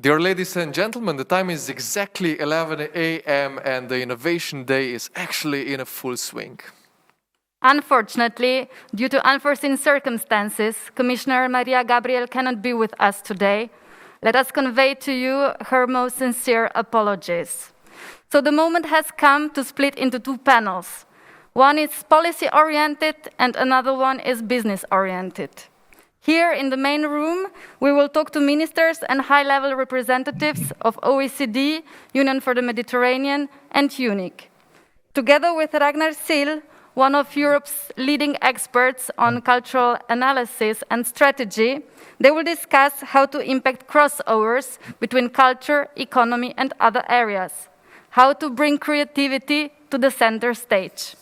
Dear ladies and gentlemen, the time is exactly 11 a.m. and the Innovation Day is actually in a full swing. Unfortunately, due to unforeseen circumstances, Commissioner Maria Gabriel cannot be with us today. Let us convey to you her most sincere apologies. So the moment has come to split into two panels. One is policy-oriented and another one is business-oriented. Here in the main room, we will talk to ministers and high-level representatives of OECD, Union for the Mediterranean, and UNIC. Together with Ragnar Sill, one of Europe's leading experts on cultural analysis and strategy, they will discuss how to impact crossovers between culture, economy, and other areas, how to bring creativity to the center stage.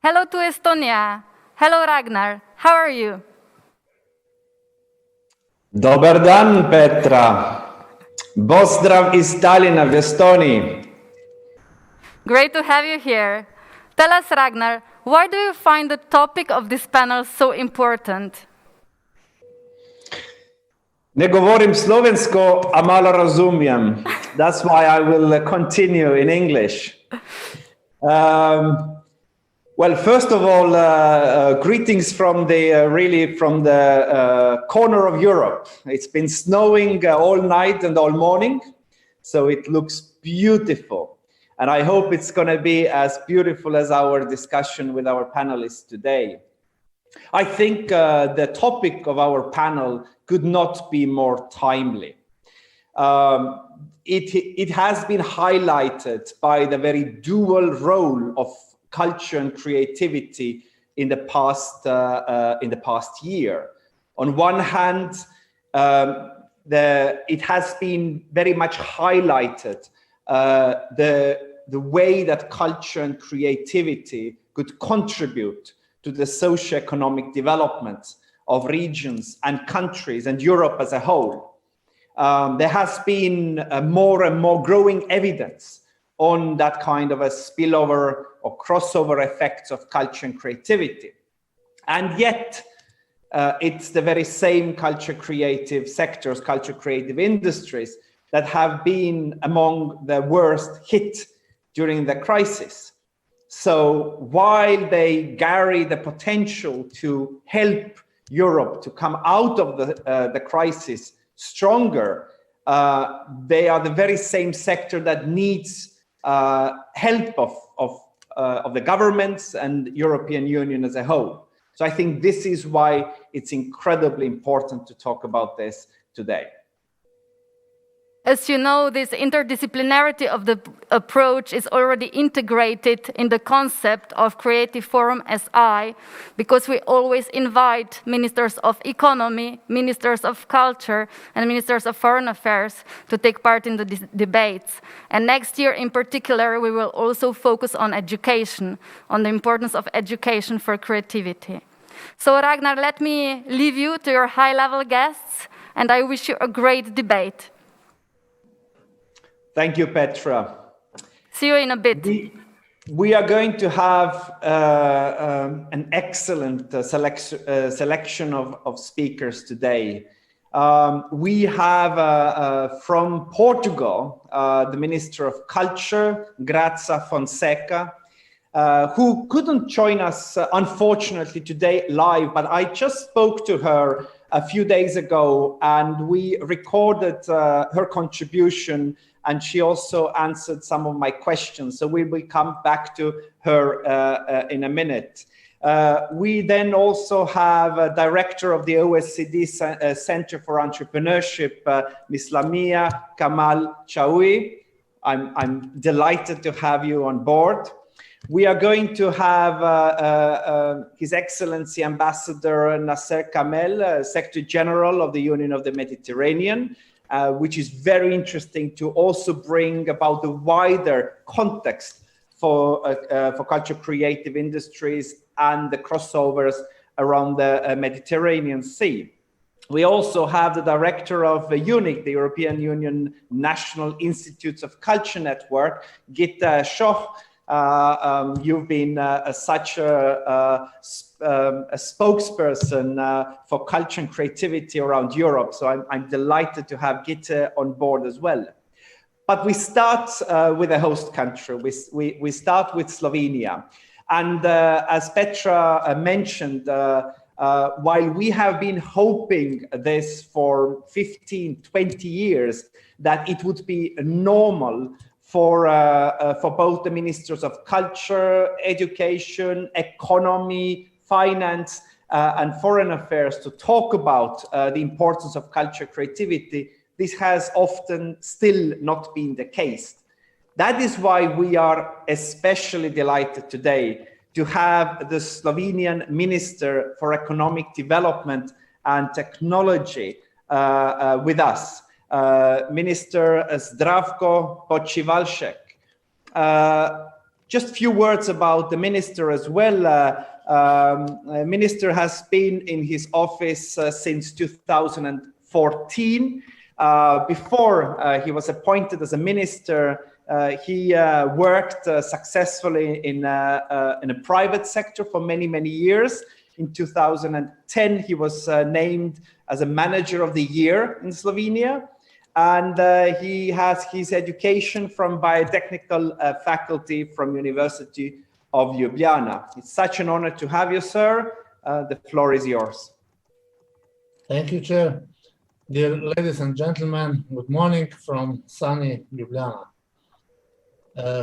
Hello to Estonia. Hello, Ragnar. How are you? Dobar dan, Petra. Pozdrav iz Tallinna v Estonii. Great to have you here. Tell us, Ragnar, why do you find the topic of this panel so important? Ne govorim slovensko, a malo razumiem. That's why I will continue in English. Well, first of all, greetings from the corner of Europe. It's been snowing all night and all morning, so it looks beautiful. And I hope it's going to be as beautiful as our discussion with our panelists today. I think the topic of our panel could not be more timely. It has been highlighted by the very dual role of culture and creativity in the past year. On one hand, it has been very much highlighted the way that culture and creativity could contribute to the socio-economic development of regions and countries and Europe as a whole. There has been more and more growing evidence on that kind of a spillover or crossover effects of culture and creativity. And yet, it's the very same culture creative sectors, culture creative industries that have been among the worst hit during the crisis. So while they carry the potential to help Europe to come out of the crisis stronger, they are the very same sector that needs help of the governments and European Union as a whole. So I think this is why it's incredibly important to talk about this today. As you know, this interdisciplinarity of the approach is already integrated in the concept of Creativeforum.si, because we always invite ministers of economy, ministers of culture, and ministers of foreign affairs to take part in the debates. And next year in particular, we will also focus on education, on the importance of education for creativity. So Ragnar, let me leave you to your high-level guests, and I wish you a great debate. Thank you, Petra. See you in a bit. We are going to have an excellent selection of speakers today. We have from Portugal, the Minister of Culture, Graça Fonseca, who couldn't join us, unfortunately, today live, but I just spoke to her a few days ago, and we recorded her contribution, and she also answered some of my questions. So we will come back to her in a minute. We then also have a director of the OECD Center for Entrepreneurship, Ms. Lamia Kamal Chaoui. I'm delighted to have you on board. We are going to have His Excellency Ambassador Nasser Kamel, Secretary General of the Union of the Mediterranean, which is very interesting to also bring about the wider context for culture creative industries and the crossovers around the Mediterranean Sea. We also have the director of UNIC, the European Union National Institutes of Culture Network, Gitta Schoch. You've been such a spokesperson for culture and creativity around Europe, so I'm delighted to have Gitta on board as well. But we start with a host country. We start with Slovenia. And as Petra mentioned, while we have been hoping this for 15, 20 years, that it would be normal for both the ministers of culture, education, economy, finance, and foreign affairs to talk about the importance of culture creativity, this has often still not been the case. That is why we are especially delighted today to have the Slovenian Minister for Economic Development and Technology with us, Minister Zdravko Počivalšek. Just a few words about the minister as well. Minister has been in his office since 2014. Before he was appointed as a minister, he worked successfully in a private sector for many, many years. In 2010, he was named as a Manager of the Year in Slovenia. And he has his education from biotechnical faculty from University of Ljubljana. It's such an honor to have you, sir. The floor is yours. Thank you, Chair. Dear ladies and gentlemen, good morning from sunny Ljubljana.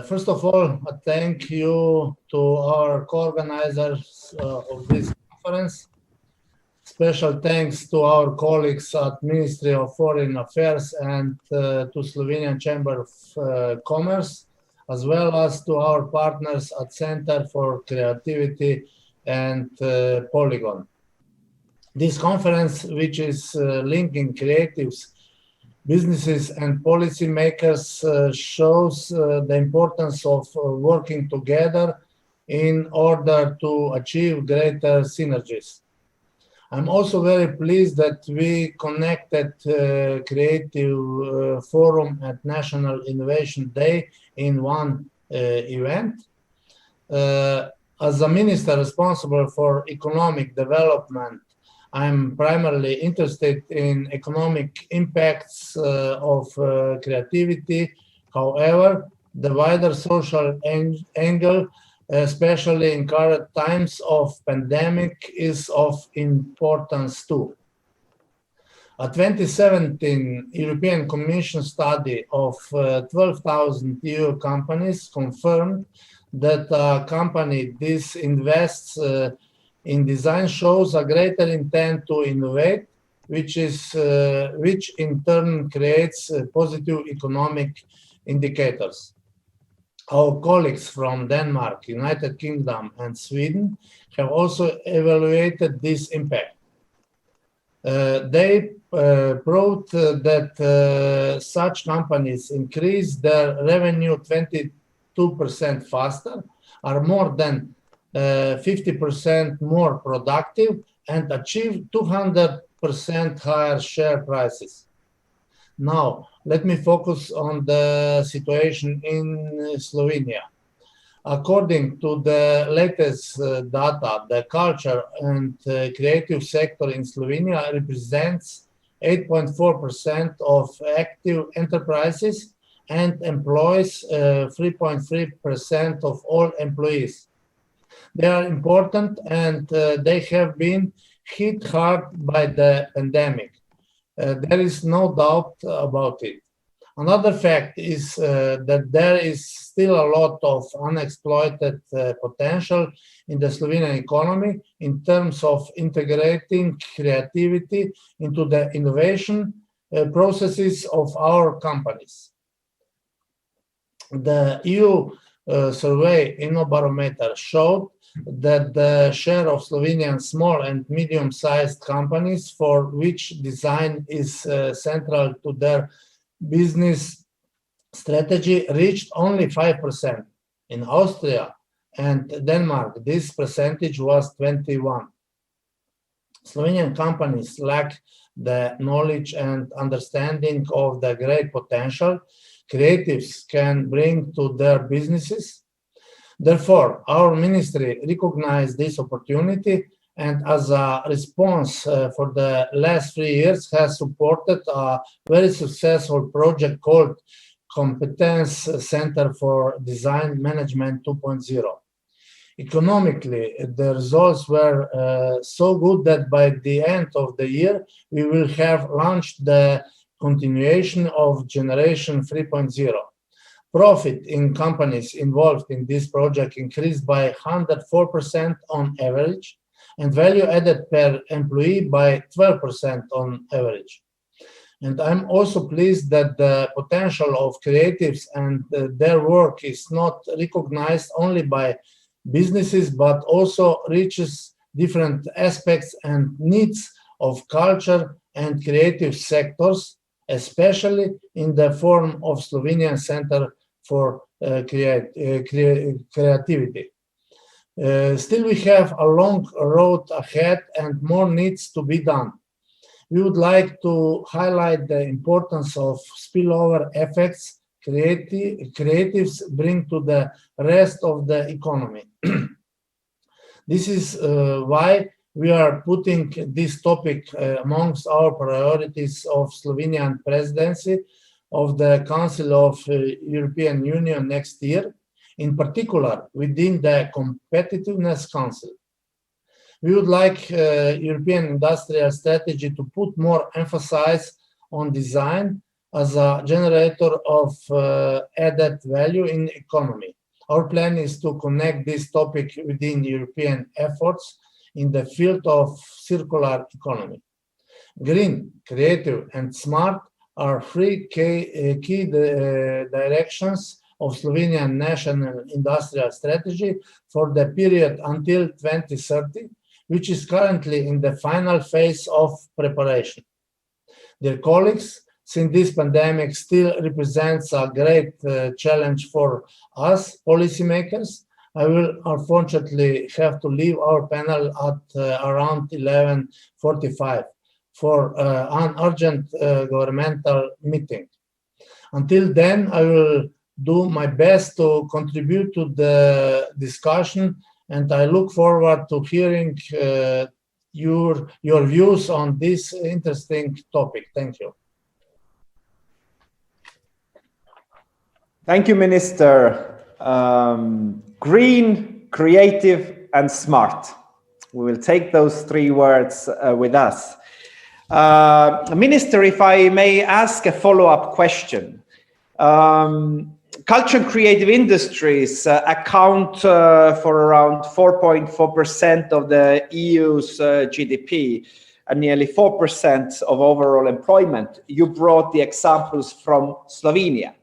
First of all, I thank you to our co-organizers of this conference. Special thanks to our colleagues at Ministry of Foreign Affairs and to Slovenian Chamber of Commerce, as well as to our partners at Center for Creativity and Polygon. This conference, which is linking creatives, businesses and policymakers, shows the importance of working together in order to achieve greater synergies. I'm also very pleased that we connected Creative Forum at National Innovation Day in one event. As a minister responsible for economic development, I'm primarily interested in economic impacts of creativity. However, the wider social angle, especially in current times of pandemic, is of importance too. A 2017 European Commission study of 12,000 EU companies confirmed that a company disinvests in design shows a greater intent to innovate, which in turn creates positive economic indicators. Our colleagues from Denmark, United Kingdom, and Sweden have also evaluated this impact. They proved that such companies increase their revenue 22% faster, are more than 50% more productive, and achieve 200% higher share prices. Now, let me focus on the situation in Slovenia. According to the latest data, the culture and creative sector in Slovenia represents 8.4% of active enterprises and employs 3.3% of all employees. They are important and they have been hit hard by the pandemic. There is no doubt about it. Another fact is that there is still a lot of unexploited potential in the Slovenian economy in terms of integrating creativity into the innovation processes of our companies. The EU survey Innobarometer showed that the share of Slovenian small and medium-sized companies for which design is central to their business strategy reached only 5%. In Austria and Denmark, this percentage was 21%. Slovenian companies lack the knowledge and understanding of the great potential creatives can bring to their businesses. Therefore, our ministry recognized this opportunity and as a response for the last 3 years has supported a very successful project called Competence Center for Design Management 2.0. Economically, the results were so good that by the end of the year, we will have launched the continuation of Generation 3.0. Profit in companies involved in this project increased by 104% on average, and value added per employee by 12% on average. And I'm also pleased that the potential of creatives and their work is not recognized only by businesses, but also reaches different aspects and needs of culture and creative sectors, especially in the form of Slovenian Center for Creativity. Still, we have a long road ahead and more needs to be done. We would like to highlight the importance of spillover effects creatives bring to the rest of the economy. This is why we are putting this topic amongst our priorities of Slovenian presidency of the Council of European Union next year, in particular within the Competitiveness Council. We would like European industrial strategy to put more emphasis on design as a generator of added value in economy. Our plan is to connect this topic within European efforts in the field of circular economy. Green, creative, and smart are three key directions of Slovenian national industrial strategy for the period until 2030, which is currently in the final phase of preparation. Dear colleagues, since this pandemic still represents a great challenge for us policymakers, I will unfortunately have to leave our panel at around 11:45 for an urgent governmental meeting. Until then, I will do my best to contribute to the discussion, and I look forward to hearing your views on this interesting topic. Thank you. Thank you, Minister. Green, creative, and smart. We will take those three words with us. Minister, if I may ask a follow-up question. Culture and creative industries account for around 4.4% of the EU's GDP and nearly 4% of overall employment. You brought the examples from Slovenia.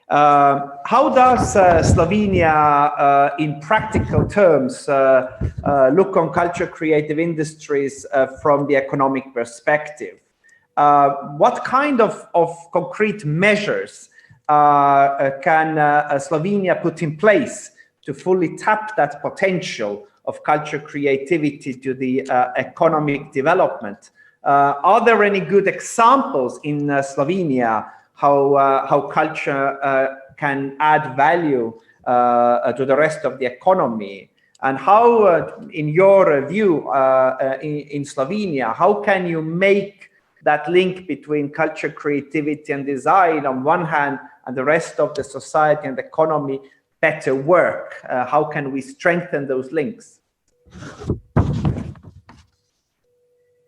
How does Slovenia, in practical terms, look on culture creative industries from the economic perspective? What kind of concrete measures can Slovenia put in place to fully tap that potential of culture creativity to the economic development? Are there any good examples in Slovenia how culture can add value to the rest of the economy? And how, in your view, in Slovenia, how can you make that link between culture, creativity, and design on one hand, and the rest of the society and economy better work? How can we strengthen those links?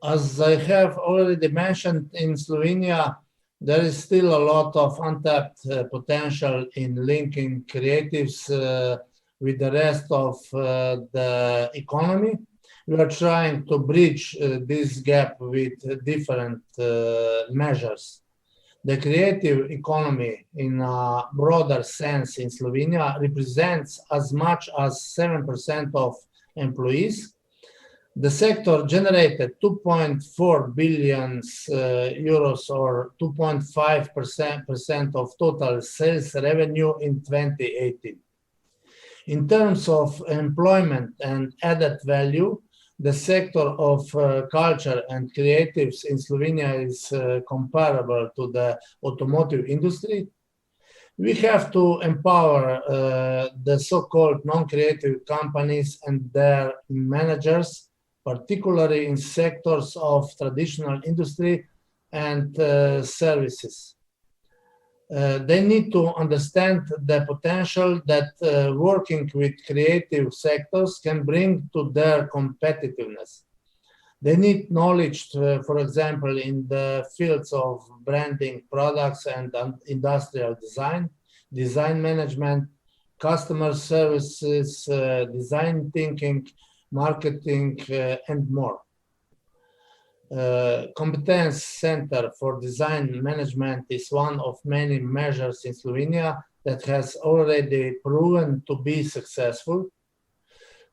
As I have already mentioned, in Slovenia, there is still a lot of untapped potential in linking creatives with the rest of the economy. We are trying to bridge this gap with different measures. The creative economy, in a broader sense in Slovenia, represents as much as 7% of employees. The sector generated 2.4 billion euros or 2.5% of total sales revenue in 2018. In terms of employment and added value, the sector of culture and creatives in Slovenia is comparable to the automotive industry. We have to empower the so-called non-creative companies and their managers, particularly in sectors of traditional industry and services. They need to understand the potential that working with creative sectors can bring to their competitiveness. They need knowledge, for example, in the fields of branding, products and industrial design, design management, customer services, design thinking, marketing, and more. Competence Center for Design Management is one of many measures in Slovenia that has already proven to be successful.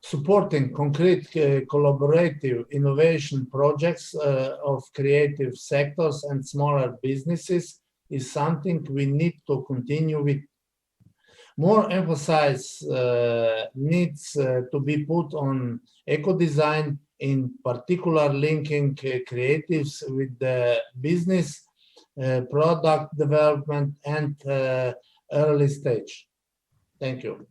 Supporting concrete collaborative innovation projects of creative sectors and smaller businesses is something we need to continue with. More emphasis needs to be put on eco-design, in particular linking creatives with the business, product development and early stage. Thank you.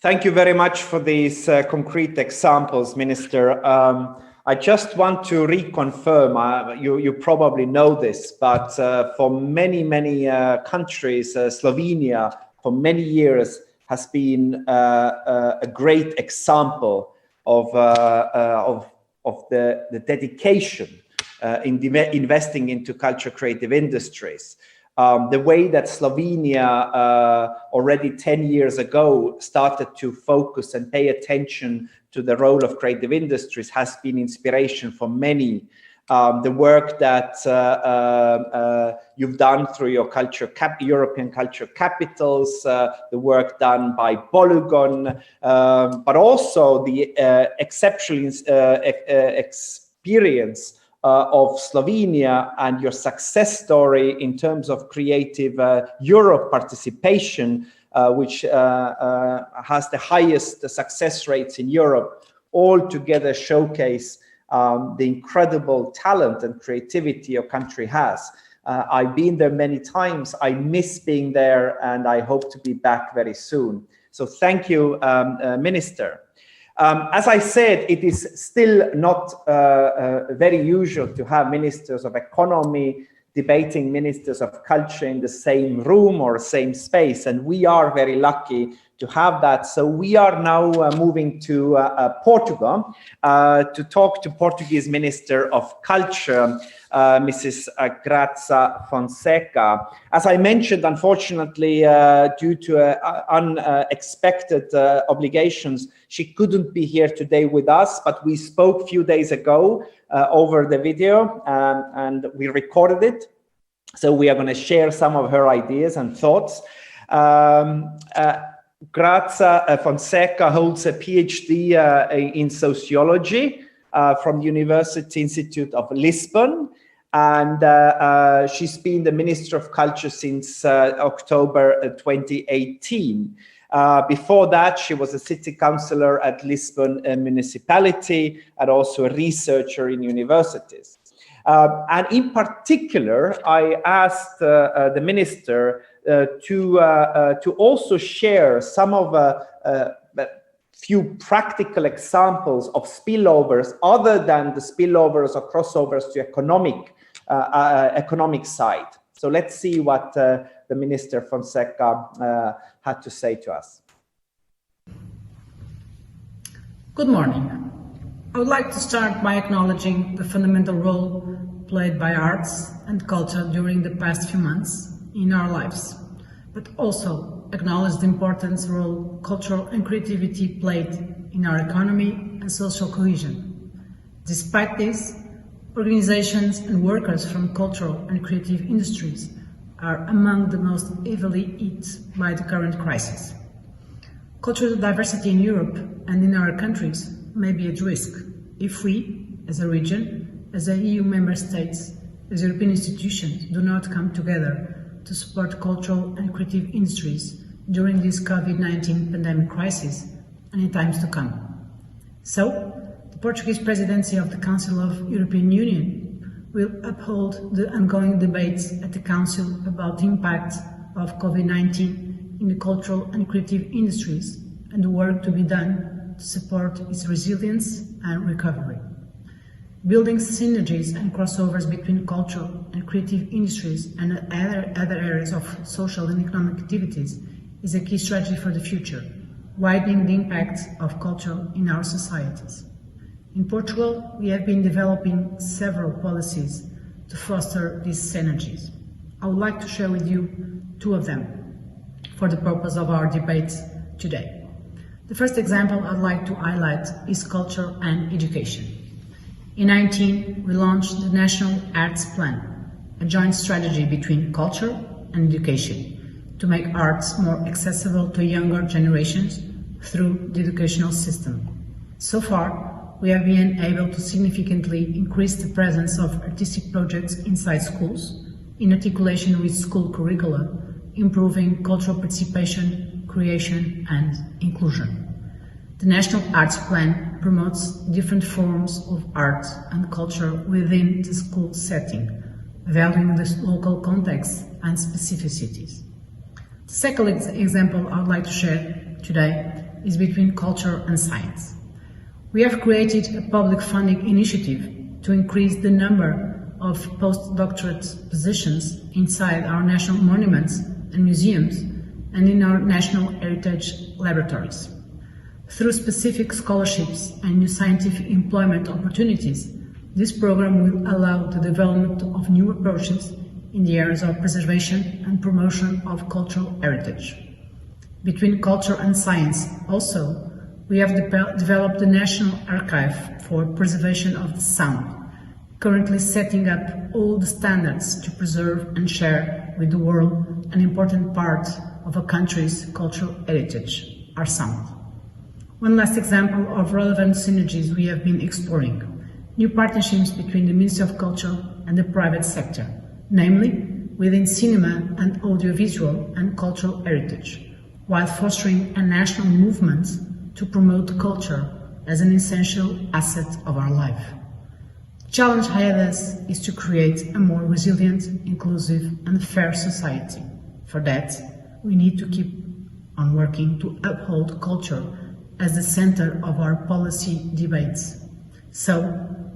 Thank you very much for these concrete examples, Minister. I just want to reconfirm, you probably know this, but for many countries, Slovenia for many years has been a great example of the dedication in investing into culture creative industries. The way that Slovenia already 10 years ago started to focus and pay attention to the role of creative industries has been inspiration for many. The work that you've done through your European culture capitals, the work done by Polygon, but also the exceptional experience of Slovenia and your success story in terms of creative Europe participation, which has the highest success rates in Europe, all together showcase the incredible talent and creativity your country has. I've been there many times. I miss being there and I hope to be back very soon. So thank you, Minister. As I said, it is still not very usual to have ministers of economy debating ministers of culture in the same room or same space, and we are very lucky to have that. So we are now moving to Portugal to talk to Portuguese Minister of Culture, Mrs. Graça Fonseca. As I mentioned, unfortunately, due to unexpected obligations, she couldn't be here today with us, but we spoke a few days ago over the video and we recorded it. So we are going to share some of her ideas and thoughts. Graça Fonseca holds a PhD in sociology from the University Institute of Lisbon, and she's been the Minister of Culture since October 2018. Before that, she was a city councillor at Lisbon municipality and also a researcher in universities. And in particular, I asked the minister to also share some of few practical examples of spillovers other than the spillovers or crossovers to economic side. So let's see what the Minister Fonseca had to say to us. Good morning. I would like to start by acknowledging the fundamental role played by arts and culture during the past few months in our lives, but also acknowledge the important role cultural and creativity played in our economy and social cohesion. Despite this, organizations and workers from cultural and creative industries are among the most heavily hit by the current crisis. Cultural diversity in Europe and in our countries may be at risk if we, as a region, as EU member states, as European institutions, do not come together to support cultural and creative industries during this COVID-19 pandemic crisis and in times to come. So, the Portuguese presidency of the Council of European Union will uphold the ongoing debates at the Council about the impact of COVID-19 in the cultural and creative industries and the work to be done to support its resilience and recovery. Building synergies and crossovers between cultural and creative industries and other areas of social and economic activities is a key strategy for the future, widening the impact of culture in our societies. In Portugal, we have been developing several policies to foster these synergies. I would like to share with you two of them for the purpose of our debate today. The first example I'd like to highlight is culture and education. In 2019, we launched the National Arts Plan, a joint strategy between culture and education to make arts more accessible to younger generations through the educational system. So far, we have been able to significantly increase the presence of artistic projects inside schools, in articulation with school curricula, improving cultural participation, creation, and inclusion. The National Arts Plan promotes different forms of art and culture within the school setting, valuing the local context and specificities. The second example I would like to share today is between culture and science. We have created a public funding initiative to increase the number of postdoctorate positions inside our national monuments and museums and in our national heritage laboratories. Through specific scholarships and new scientific employment opportunities, this program will allow the development of new approaches in the areas of preservation and promotion of cultural heritage. Between culture and science, also, we have developed the National Archive for Preservation of the Sound, currently setting up all the standards to preserve and share with the world an important part of a country's cultural heritage, our sound. One last example of relevant synergies we have been exploring: new partnerships between the Ministry of Culture and the private sector, namely within cinema and audiovisual and cultural heritage, while fostering a national movement to promote culture as an essential asset of our life. The challenge ahead of us is to create a more resilient, inclusive and fair society. For that, we need to keep on working to uphold culture as the center of our policy debates. So,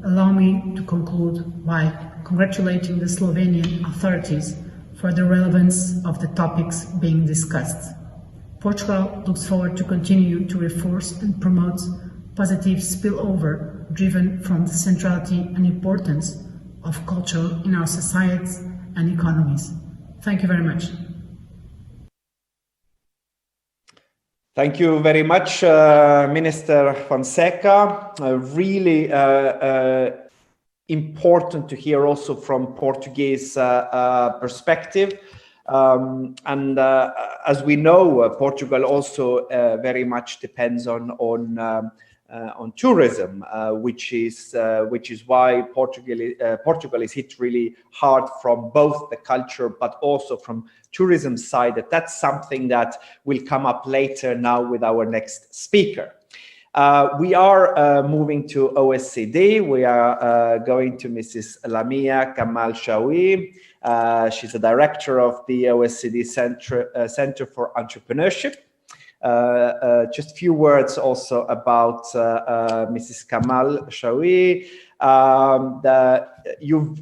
allow me to conclude by congratulating the Slovenian authorities for the relevance of the topics being discussed. Portugal looks forward to continue to reinforce and promote positive spillover driven from the centrality and importance of culture in our societies and economies. Thank you very much. Thank you very much, Minister Fonseca. Really important to hear also from Portuguese perspective. As we know, Portugal also very much depends on tourism, which is why Portugal is hit really hard from both the culture but also from tourism side. That's something that will come up later now with our next speaker. We are moving to OECD. We are going to Mrs. Lamia Kamal Shawi. She's the director of the OECD Center for Entrepreneurship. Just a few words also about Mrs. Kamal Shawi. You've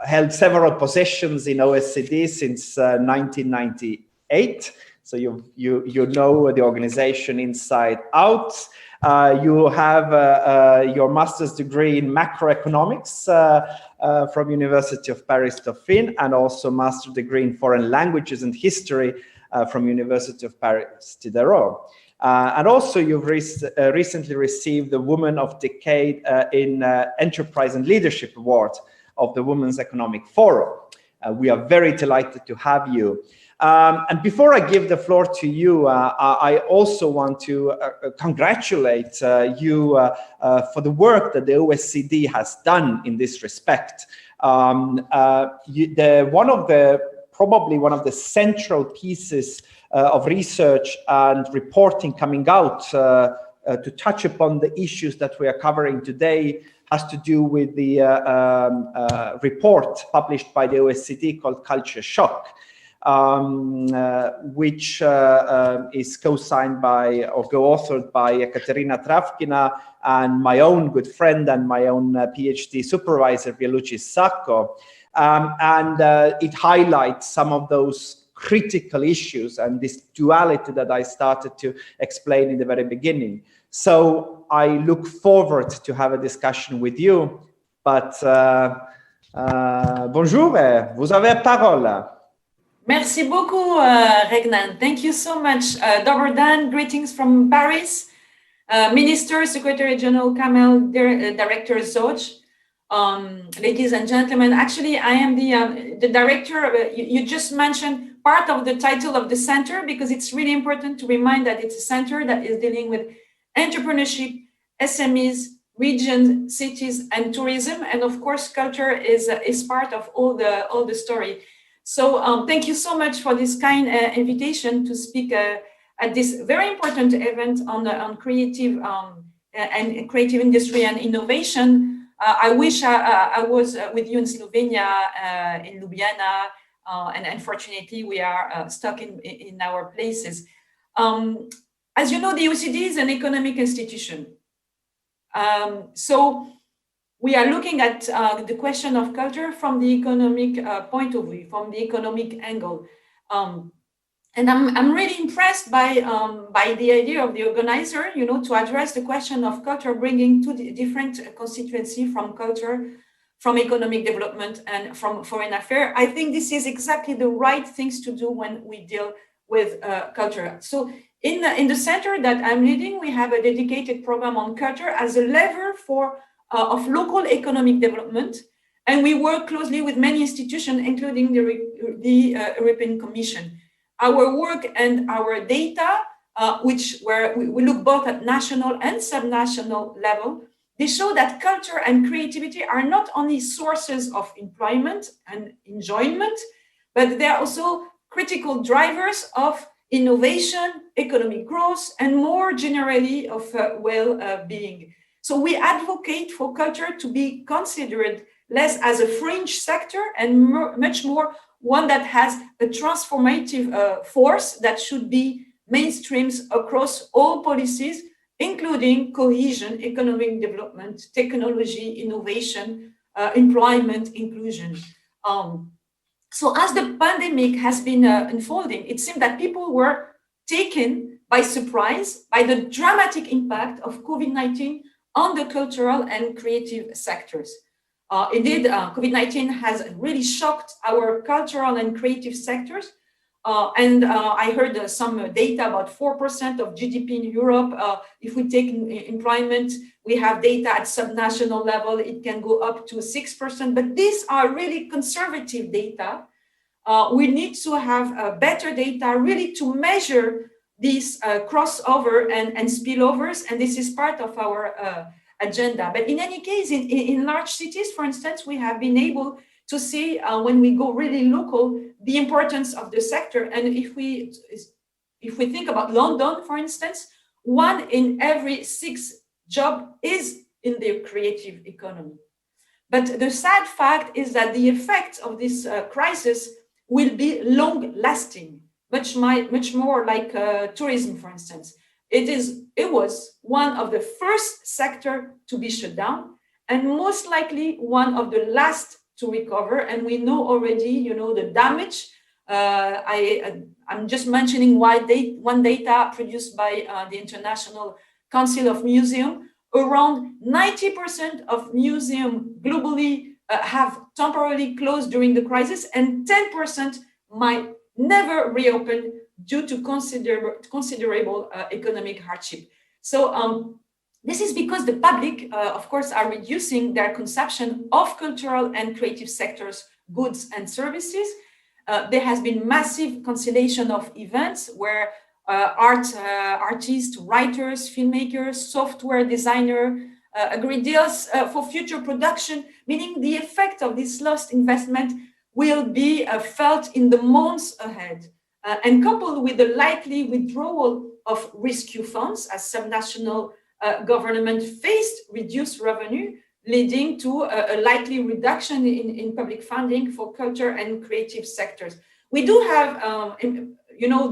held several positions in OECD since 1998. So you know the organization inside out. You have your master's degree in macroeconomics from University of Paris Dauphine, and also master's degree in foreign languages and history from University of Paris Diderot. And also you've recently received the Woman of Decade in Enterprise and Leadership Award of the Women's Economic Forum. We are very delighted to have you. And before I give the floor to you, I also want to congratulate you for the work that the OECD has done in this respect. Probably one of the central pieces of research and reporting coming out to touch upon the issues that we are covering today has to do with the report published by the OECD called Culture Shock, which is co-signed by or co-authored by Ekaterina Travkina and my own good friend and my own PhD supervisor, Vyaluchis Sako. And it highlights some of those critical issues and this duality that I started to explain in the very beginning. So I look forward to have a discussion with you. But bonjour, vous avez parole. Merci beaucoup, Regnan. Thank you so much. Dobar dan, greetings from Paris. Minister, Secretary General Kamel, Director Zoj. Ladies and gentlemen, actually, I am the director. You just mentioned part of the title of the center, because it's really important to remind that it's a center that is dealing with entrepreneurship, SMEs, regions, cities, and tourism. And of course, culture is part of all the story. So thank you so much for this kind invitation to speak at this very important event on creative and creative industry and innovation. I wish I was with you in Slovenia, in Ljubljana, and unfortunately we are stuck in our places. As you know, the OECD is an economic institution. So we are looking at the question of culture from the economic point of view, from the economic angle. And I'm really impressed by the idea of the organizer, to address the question of culture, bringing two different constituencies from culture, from economic development, and from foreign affairs. I think this is exactly the right things to do when we deal with culture. So in the center that I'm leading, we have a dedicated program on culture as a lever of local economic development. And we work closely with many institutions, including the European Commission. Our work and our data, where we look both at national and subnational level, they show that culture and creativity are not only sources of employment and enjoyment, but they are also critical drivers of innovation, economic growth, and more generally of well-being. So we advocate for culture to be considered less as a fringe sector and much more one that has a transformative force that should be mainstreams across all policies, including cohesion, economic development, technology, innovation, employment, inclusion. So as the pandemic has been unfolding, it seemed that people were taken by surprise by the dramatic impact of COVID-19 on the cultural and creative sectors. Indeed, COVID-19 has really shocked our cultural and creative sectors. And I heard some data about 4% of GDP in Europe. If we take employment, we have data at subnational level, it can go up to 6%, but these are really conservative data. We need to have better data really to measure these crossover and spillovers, and this is part of our agenda. But in any case, in large cities, for instance, we have been able to see when we go really local, the importance of the sector. And if we think about London, for instance, 1 in every 6 jobs is in the creative economy. But the sad fact is that the effects of this crisis will be long-lasting, much more like tourism, for instance. It was one of the first sector to be shut down, and most likely one of the last to recover. And we know already, the damage. I'm just mentioning one data produced by the International Council of Museum, around 90% of museums globally have temporarily closed during the crisis, and 10% might never reopen due to considerable economic hardship. So this is because the public, of course, are reducing their consumption of cultural and creative sectors, goods and services. There has been massive cancellation of events where artists, writers, filmmakers, software designers agreed deals for future production, meaning the effect of this lost investment will be felt in the months ahead. And coupled with the likely withdrawal of rescue funds as subnational government faced reduced revenue, leading to a likely reduction in public funding for culture and creative sectors. We do have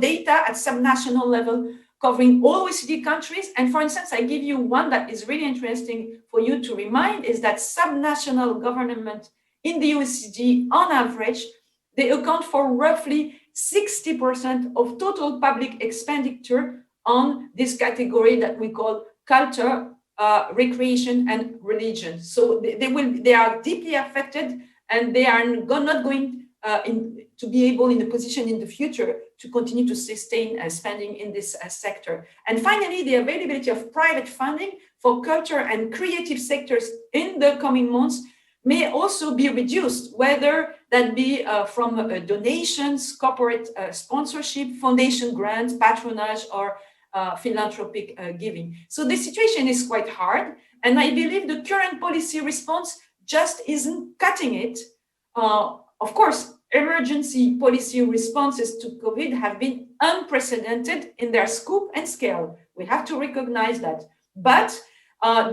data at subnational level covering all OECD countries. And for instance, I give you one that is really interesting for you to remind is that subnational government in the OECD, on average, they account for roughly 60% of total public expenditure on this category that we call culture, recreation, and religion. So they are deeply affected, and they are not going to be able in a position in the future to continue to sustain spending in this sector. And finally, the availability of private funding for culture and creative sectors in the coming months may also be reduced, whether that be from donations, corporate sponsorship, foundation grants, patronage, or philanthropic giving. So the situation is quite hard, and I believe the current policy response just isn't cutting it. Of course, emergency policy responses to COVID have been unprecedented in their scope and scale. We have to recognize that. But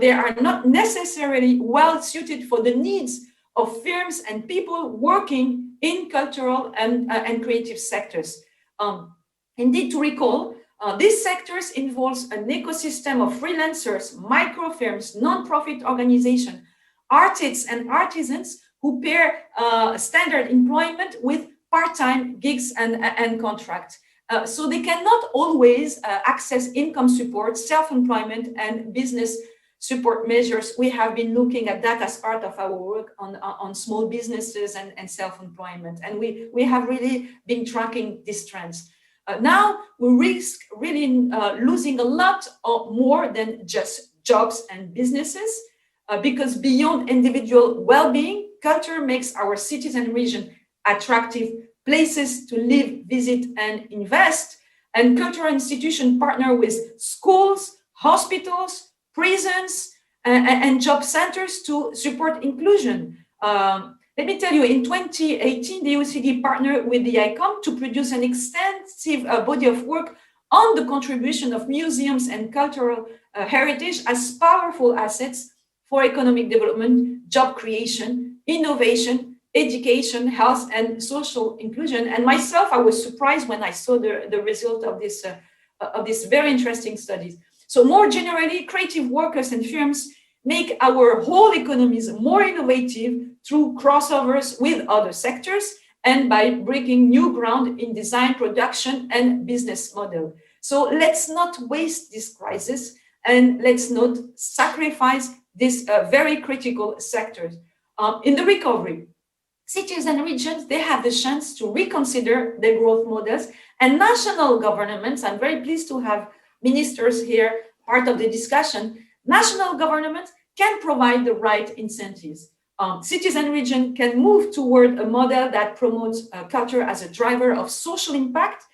they are not necessarily well suited for the needs of firms and people working in cultural and creative sectors. Indeed, to recall, these sectors involves an ecosystem of freelancers, micro firms, non-profit organizations, artists and artisans who pair standard employment with part-time gigs and contracts. So they cannot always access income support, self-employment, and business support measures. We have been looking at that as part of our work on small businesses and self-employment. And we have really been tracking these trends. Now we risk really losing a lot more than just jobs and businesses, because beyond individual well-being, culture makes our cities and region attractive places to live, visit, and invest. And cultural institutions partner with schools, hospitals, prisons, and job centers to support inclusion. Let me tell you, in 2018, the OECD partnered with the ICOM to produce an extensive body of work on the contribution of museums and cultural heritage as powerful assets for economic development, job creation, innovation, education, health, and social inclusion. And myself, I was surprised when I saw the result of this very interesting studies. So more generally, creative workers and firms make our whole economies more innovative through crossovers with other sectors and by breaking new ground in design, production, and business model. So let's not waste this crisis, and let's not sacrifice these very critical sectors. In the recovery, cities and regions, they have the chance to reconsider their growth models, and national governments, I'm very pleased to have ministers here, part of the discussion, national governments can provide the right incentives. Cities and regions can move toward a model that promotes culture as a driver of social impact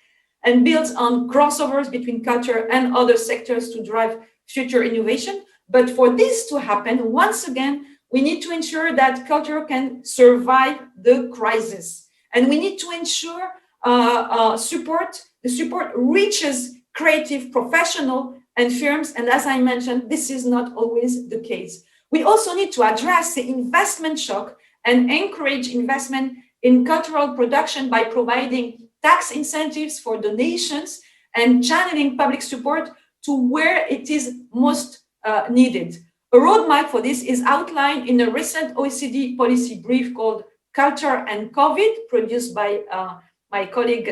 and builds on crossovers between culture and other sectors to drive future innovation. But for this to happen, once again, we need to ensure that culture can survive the crisis. And we need to ensure the support reaches creative professionals and firms. And as I mentioned, this is not always the case. We also need to address the investment shock and encourage investment in cultural production by providing tax incentives for donations and channeling public support to where it is most needed. A roadmap for this is outlined in a recent OECD policy brief called Culture and COVID, produced by my colleague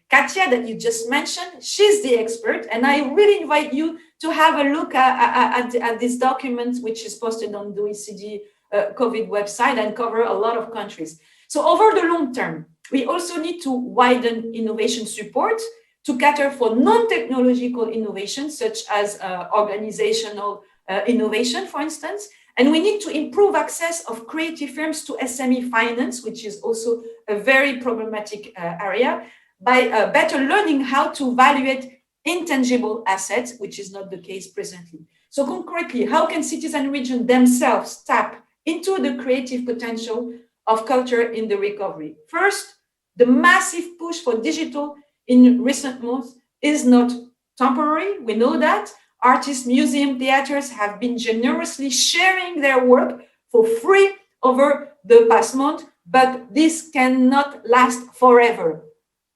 Katia that you just mentioned. She's the expert, and I really invite you to have a look at this document, which is posted on the OECD COVID website and cover a lot of countries. So over the long term, we also need to widen innovation support to cater for non-technological innovations, such as organizational innovation, for instance. And we need to improve access of creative firms to SME finance, which is also a very problematic area, by better learning how to evaluate intangible assets, which is not the case presently. So concretely, how can cities and regions themselves tap into the creative potential of culture in the recovery? First, the massive push for digital in recent months is not temporary. We know that. Artists, museums, theaters have been generously sharing their work for free over the past month, but this cannot last forever.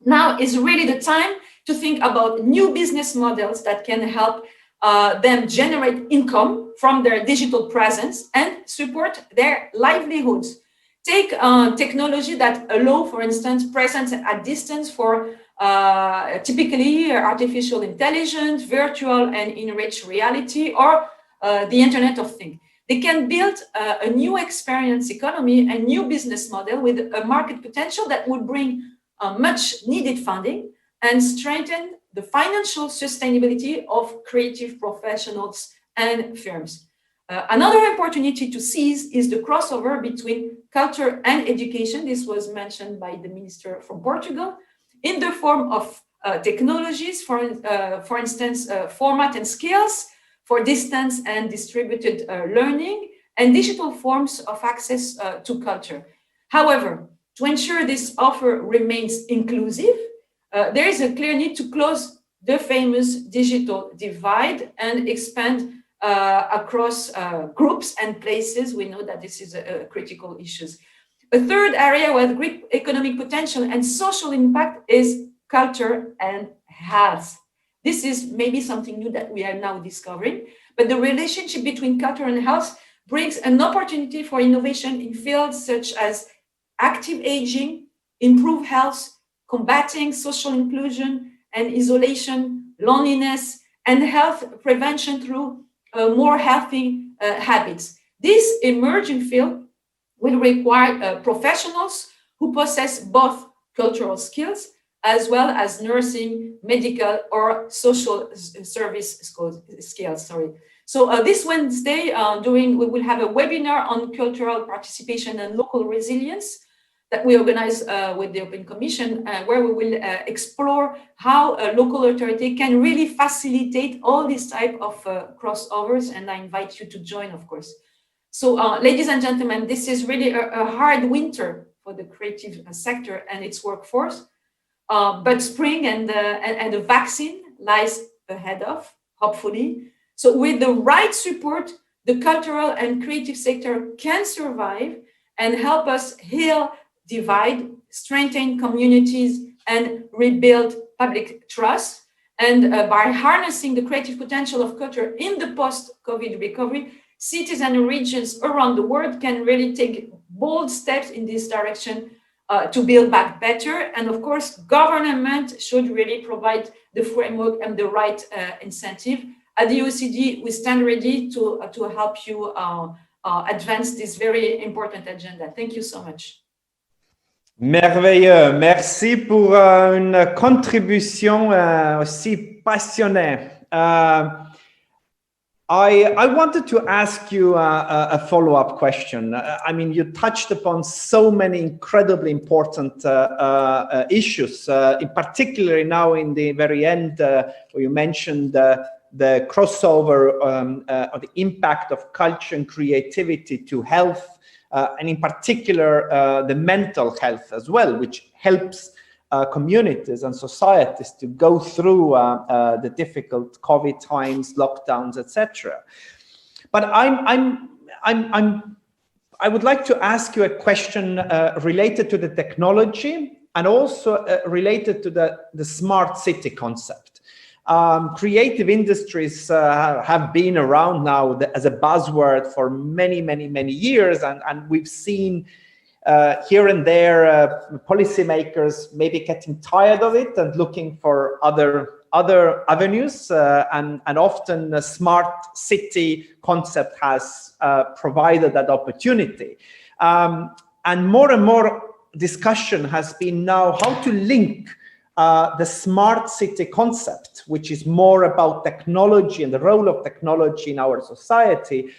Now is really the time to think about new business models that can help them generate income from their digital presence and support their livelihoods. Take technology that allow, for instance, presence at distance for typically artificial intelligence, virtual and enriched reality, or the Internet of Things. They can build a new experience economy and new business model with a market potential that would bring much needed funding and strengthen the financial sustainability of creative professionals and firms. Another opportunity to seize is the crossover between culture and education. This was mentioned by the minister from Portugal, in the form of technologies, for instance, format and skills for distance and distributed learning, and digital forms of access to culture. However, to ensure this offer remains inclusive, there is a clear need to close the famous digital divide and expand across groups and places. We know that this is a critical issue. A third area with great economic potential and social impact is culture and health. This is maybe something new that we are now discovering, but the relationship between culture and health brings an opportunity for innovation in fields such as active aging, improved health, combating social inclusion and isolation, loneliness, and health prevention through more healthy habits. This emerging field will require professionals who possess both cultural skills as well as nursing, medical, or social service skills. So this Wednesday, we will have a webinar on cultural participation and local resilience that we organize with the European Commission, where we will explore how a local authority can really facilitate all these type of crossovers, and I invite you to join, of course. So, ladies and gentlemen, this is really a hard winter for the creative sector and its workforce, but spring and the vaccine lies ahead of, hopefully. So with the right support, the cultural and creative sector can survive and help us heal divide, strengthen communities, and rebuild public trust. And by harnessing the creative potential of culture in the post-COVID recovery, cities and regions around the world can really take bold steps in this direction to build back better. And of course, government should really provide the framework and the right incentive. At the OECD, we stand ready to help you advance this very important agenda. Thank you so much. Merveilleux. Merci pour une contribution aussi passionnée. I wanted to ask you a follow-up question. I mean, you touched upon so many incredibly important issues, in particular now in the very end, where you mentioned the crossover or the impact of culture and creativity to health, and in particular the mental health as well, which helps communities and societies to go through the difficult COVID times, lockdowns, etc. But I would like to ask you a question related to the technology and also related to the smart city concept. Creative industries have been around now as a buzzword for many years, and we've seen here and there policymakers maybe getting tired of it and looking for other other avenues, and often the smart city concept has provided that opportunity. And more discussion has been now how to link the smart city concept, which is more about technology and the role of technology in our society,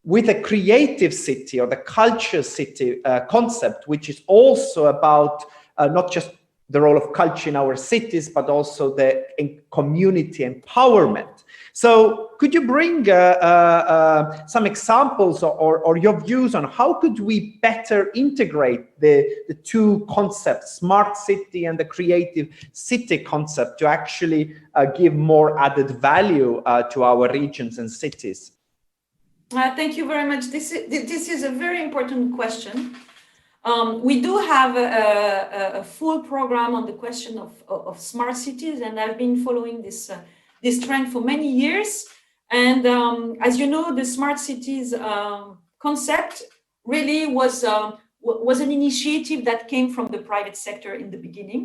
with a creative city or the culture city concept, which is also about not just the role of culture in our cities, but also the community empowerment. So could you bring some examples or your views on how could we better integrate the two concepts, smart city and the creative city concept, to actually give more added value to our regions and cities? Thank you very much. This is a very important question. We do have a full program on the question of smart cities, and I've been following this trend for many years. And as you know, the smart cities concept really was an initiative that came from the private sector in the beginning,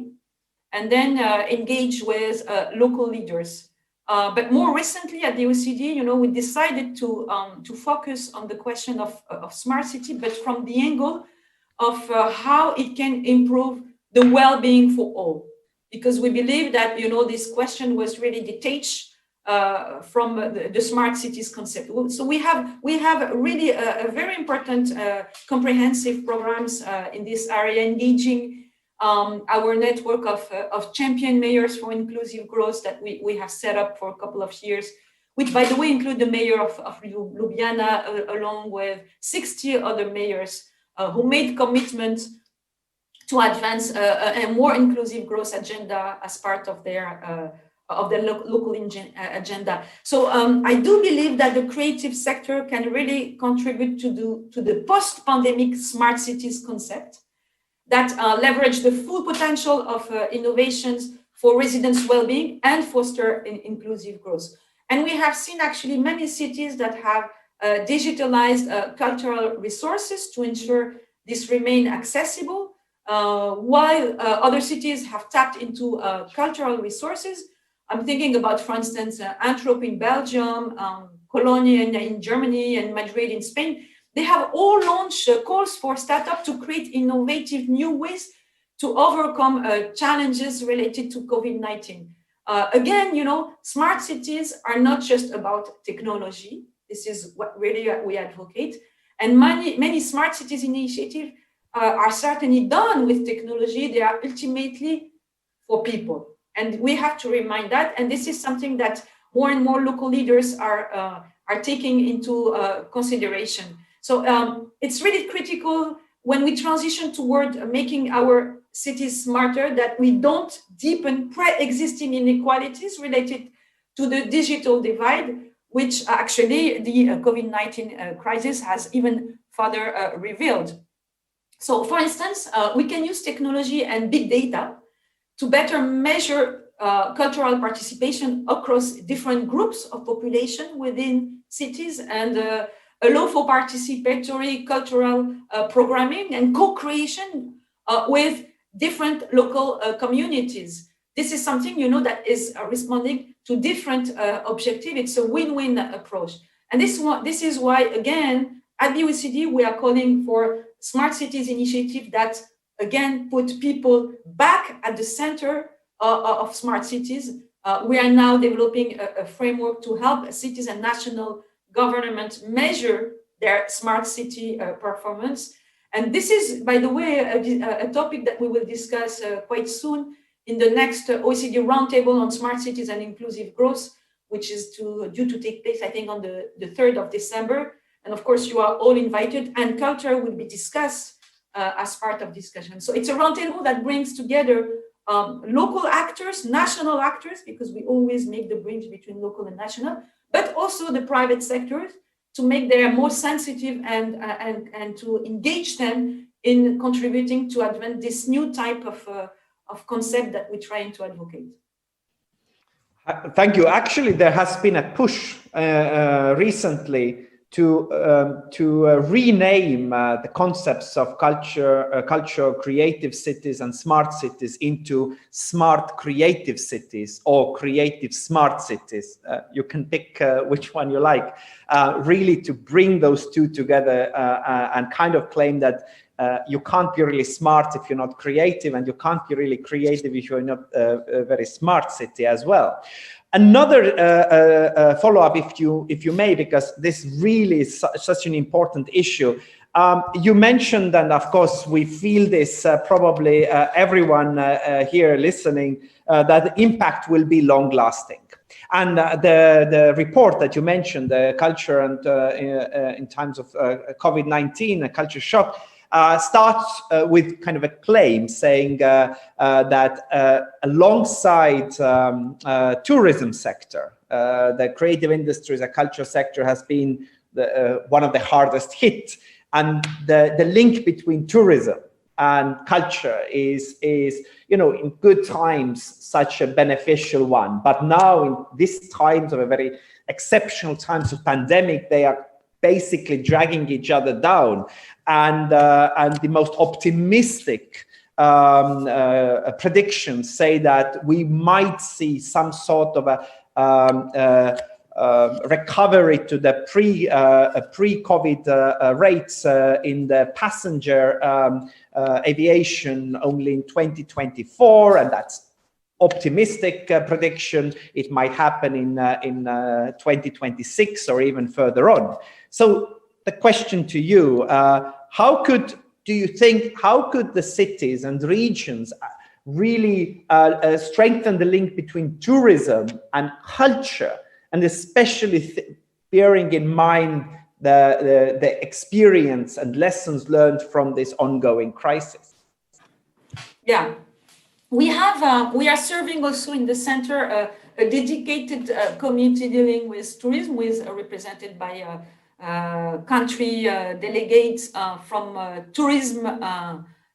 and then engaged with local leaders. But more recently at the OECD, we decided to focus on the question of smart city, but from the angle of how it can improve the well-being for all. Because we believe that, this question was really detached from the smart cities concept. So we have really a very important comprehensive programs in this area, engaging our network of champion mayors for inclusive growth that we have set up for a couple of years, which, by the way, include the mayor of Ljubljana, along with 60 other mayors who made commitments to advance a more inclusive growth agenda as part of their local agenda. So I do believe that the creative sector can really contribute to the post-pandemic smart cities concept that leverage the full potential of innovations for residents' well-being and foster inclusive growth. And we have seen actually many cities that have digitalized cultural resources to ensure this remain accessible, while other cities have tapped into cultural resources. I'm thinking about, for instance, Antwerp in Belgium, Cologne in Germany, and Madrid in Spain. They have all launched calls for startups to create innovative new ways to overcome challenges related to COVID-19. Again, smart cities are not just about technology. This is what really we advocate. And many smart cities initiatives are certainly done with technology. They are ultimately for people. And we have to remind that. And this is something that more and more local leaders are taking into consideration. So it's really critical when we transition toward making our cities smarter that we don't deepen pre-existing inequalities related to the digital divide, which actually the COVID-19 crisis has even further revealed. So for instance, we can use technology and big data to better measure cultural participation across different groups of population within cities and allow for participatory cultural programming and co-creation with different local communities. This is something, that is responding to different objectives. It's a win-win approach. And this is why, again, at the OECD, we are calling for smart cities initiative that, again, put people back at the center of smart cities. We are now developing a framework to help cities and national government measure their smart city performance. And this is, by the way, a topic that we will discuss quite soon in the next OECD roundtable on smart cities and inclusive growth, which is due to take place, I think, on the 3rd of December. And of course, you are all invited, and culture will be discussed as part of discussion. So it's a roundtable that brings together local actors, national actors, because we always make the bridge between local and national, but also the private sectors to make them more sensitive and to engage them in contributing to advance this new type of concept that we're trying to advocate. Thank you. Actually, there has been a push recently rename the concepts of culture, creative cities and smart cities into smart creative cities or creative smart cities. You can pick which one you like, really to bring those two together and kind of claim that you can't be really smart if you're not creative, and you can't be really creative if you're not a very smart city as well. Another follow-up, if you may, because this really is such an important issue. You mentioned, and of course we feel this, probably everyone here listening, that the impact will be long-lasting. And the report that you mentioned, the culture and in times of COVID-19, a culture shock, starts with kind of a claim saying that alongside tourism sector, the creative industries, the culture sector has been one of the hardest hit. And the link between tourism and culture is, you know, in good times, such a beneficial one. But now in these times of a very exceptional times of pandemic, they are basically dragging each other down. And the most optimistic predictions say that we might see some sort of a recovery to the pre-COVID rates in the passenger aviation only in 2024, and that's optimistic prediction. It might happen in 2026 or even further on. So the question to you, how could the cities and regions really strengthen the link between tourism and culture, and especially bearing in mind the experience and lessons learned from this ongoing crisis? Yeah, we are serving also in the center a dedicated community dealing with tourism, represented by country delegates from tourism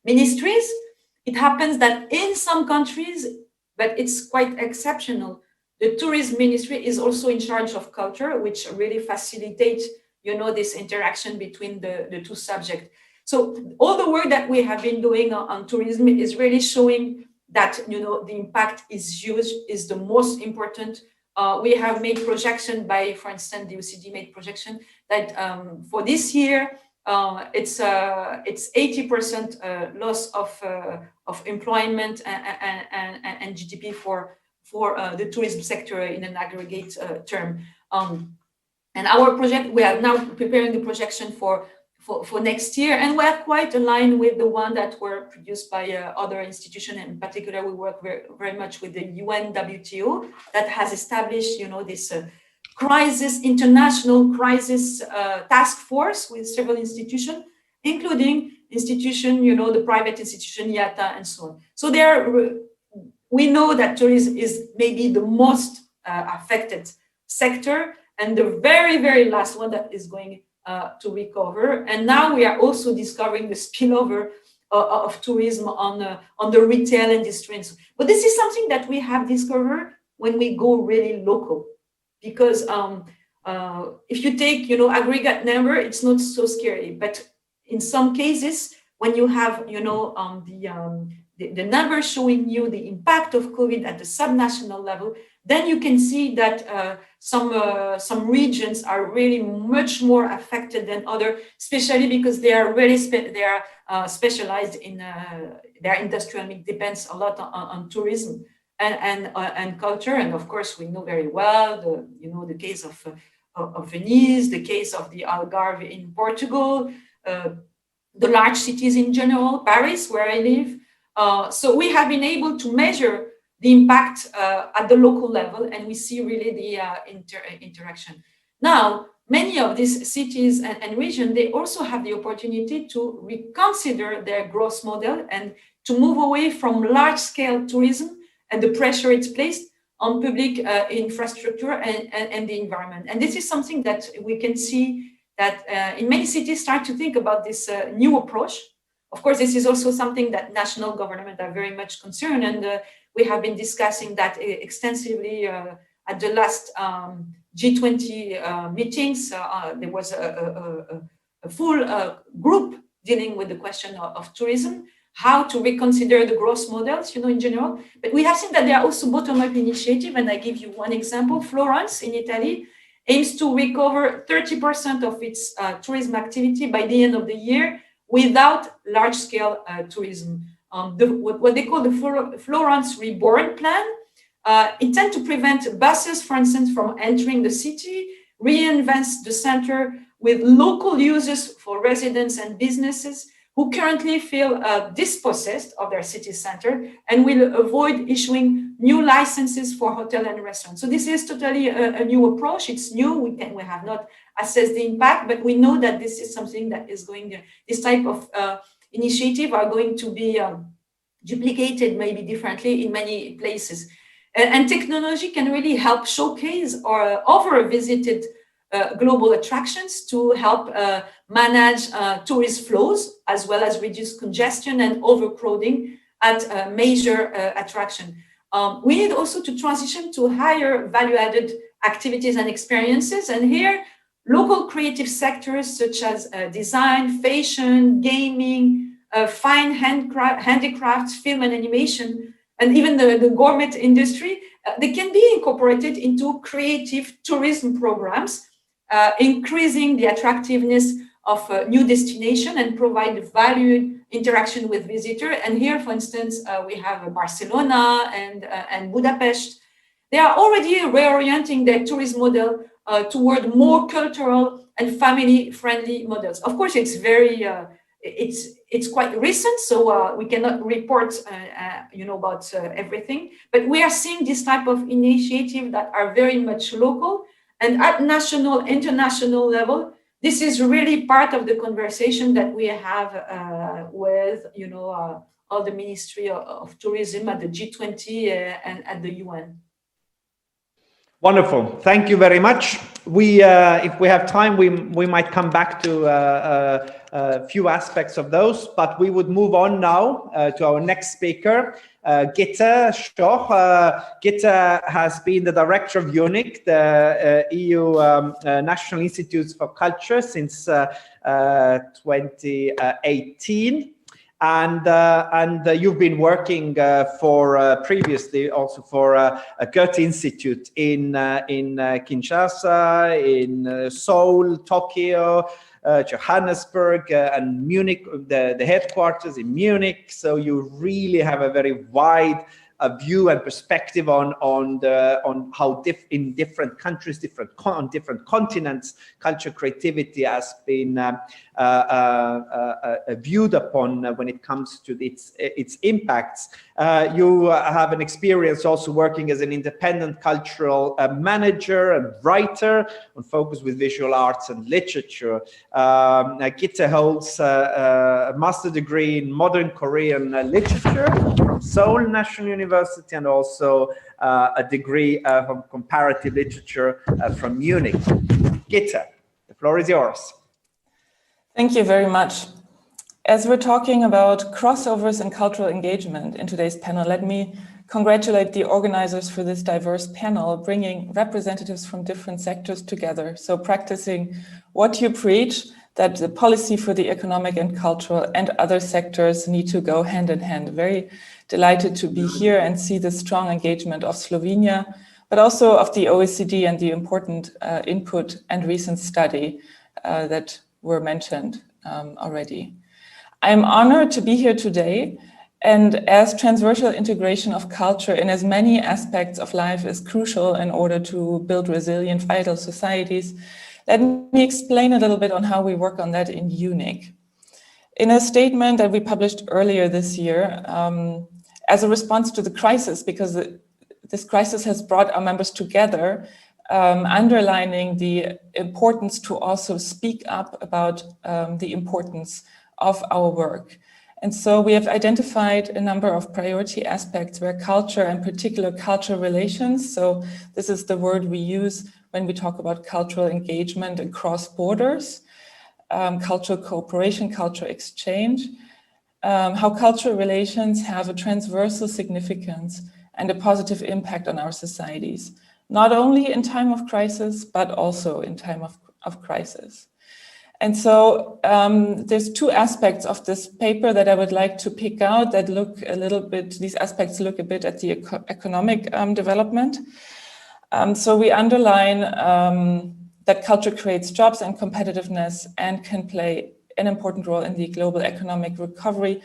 ministries. It happens that in some countries, but it's quite exceptional, the tourism ministry is also in charge of culture, which really facilitates, you know, this interaction between the two subjects. So all the work that we have been doing on tourism is really showing that, you know, the impact is huge, is the most important. We have made projection by, for instance, the OECD made projection that for this year, it's 80% loss of employment and GDP for the tourism sector in an aggregate term. And our project, we are now preparing the projection for next year, and we are quite aligned with the one that were produced by other institutions. In particular, we work very much with the UNWTO that has established, you know, this international crisis task force with several institutions, including institution, you know, the private institution, IATA, and so on. So we know that tourism is maybe the most affected sector, and the very, very last one that is going to recover. And now we are also discovering the spillover of tourism on the retail industry. But this is something that we have discovered when we go really local, because if you take, you know, aggregate number, it's not so scary. But in some cases, when you have, you know, the numbers showing you the impact of COVID at the subnational level, then you can see that some regions are really much more affected than others, especially because they are really specialized in their industrial mix depends a lot on tourism and culture. And of course, we know very well the case of Venice, the case of the Algarve in Portugal, the large cities in general, Paris, where I live. So we have been able to measure the impact at the local level, and we see really the interaction. Now, many of these cities and regions, they also have the opportunity to reconsider their growth model and to move away from large-scale tourism and the pressure it's placed on public infrastructure and the environment. And this is something that we can see that in many cities start to think about this new approach. Of course, this is also something that national governments are very much concerned, and we have been discussing that extensively at the last G20 meetings. There was a full group dealing with the question of tourism, how to reconsider the growth models, in general. But we have seen that there are also bottom-up initiatives, and I give you one example. Florence in Italy aims to recover 30% of its tourism activity by the end of the year without large-scale tourism. What they call the Florence Reborn Plan intend to prevent buses, for instance, from entering the city, reinvent the center with local users for residents and businesses who currently feel dispossessed of their city center, and will avoid issuing new licenses for hotel and restaurants. So this is totally a new approach. It's new. We have not assessed the impact, but we know that this is something that is this type of initiative are going to be duplicated maybe differently in many places. And technology can really help showcase or over-visited global attractions to help manage tourist flows, as well as reduce congestion and overcrowding at major attraction. We need also to transition to higher value-added activities and experiences. And here, local creative sectors such as design, fashion, gaming, fine handicrafts, film and animation, and even the gourmet industry, they can be incorporated into creative tourism programs, increasing the attractiveness of a new destination and provide valued interaction with visitors. And here, for instance, we have Barcelona and Budapest. They are already reorienting their tourism model toward more cultural and family-friendly models. Of course, it's very it's quite recent, so we cannot report about everything. But we are seeing this type of initiative that are very much local, and at national, international level. This is really part of the conversation that we have with all the Ministry of Tourism at the G20 and at the UN. Wonderful. Thank you very much. If we have time, we might come back to a few aspects of those, but we would move on now to our next speaker, Gitte Stoch. Gitte has been the director of UNIC, the EU National Institutes for Culture, since 2018. And you've been working for previously also for a Goethe Institute in Kinshasa, in Seoul, Tokyo, Johannesburg, and Munich, the headquarters in Munich. So you really have a very wide view and perspective on how in different countries, on different continents, culture creativity has been viewed upon when it comes to its impacts. You have an experience also working as an independent cultural manager and writer on focus with visual arts and literature. Gitte holds a master's degree in modern Korean literature from Seoul National University, and also a degree from comparative literature from Munich. Gitte, the floor is yours. Thank you very much. As we're talking about crossovers and cultural engagement in today's panel, let me congratulate the organizers for this diverse panel, bringing representatives from different sectors together. So practicing what you preach, that the policy for the economic and cultural and other sectors need to go hand in hand. Very delighted to be here and see the strong engagement of Slovenia, but also of the OECD and the important input and recent study that were mentioned already. I'm honored to be here today, and as transversal integration of culture in as many aspects of life is crucial in order to build resilient, vital societies, let me explain a little bit on how we work on that in UNIC. In a statement that we published earlier this year, as a response to the crisis, because this crisis has brought our members together, underlining the importance to also speak up about the importance of our work. And so we have identified a number of priority aspects where culture, and particular cultural relations, so this is the word we use when we talk about cultural engagement across borders, cultural cooperation, cultural exchange, how cultural relations have a transversal significance and a positive impact on our societies. not only in time of crisis, but also in time of crisis. And so there's two aspects of this paper that I would like to pick out that look a little bit, these aspects look a bit at the economic development. So we underline that culture creates jobs and competitiveness and can play an important role in the global economic recovery.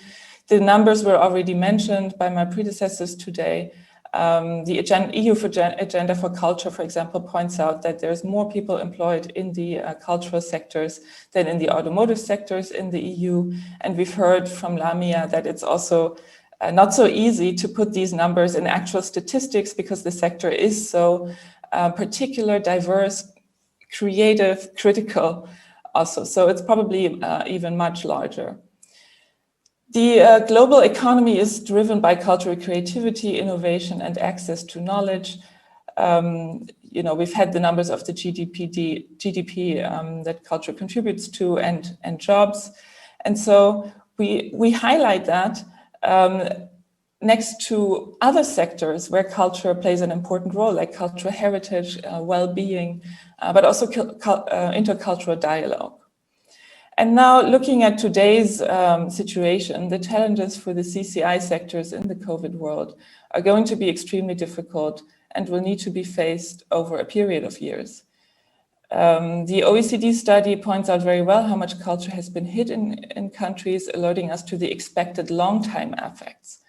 The numbers were already mentioned by my predecessors today. The EU Agenda for Culture, for example, points out that there's more people employed in the cultural sectors than in the automotive sectors in the EU. And we've heard from Lamia that it's also not so easy to put these numbers in actual statistics because the sector is so particular, diverse, creative, critical also. So it's probably even much larger. The global economy is driven by cultural creativity, innovation, and access to knowledge. You know, we've had the numbers of the GDP that culture contributes to and jobs. And so we highlight that next to other sectors where culture plays an important role, like cultural heritage, well-being, but also intercultural dialogue. And now looking at today's situation, the challenges for the CCI sectors in the COVID world are going to be extremely difficult and will need to be faced over a period of years. The OECD study points out very well how much culture has been hit in countries, alerting us to the expected long-time effects.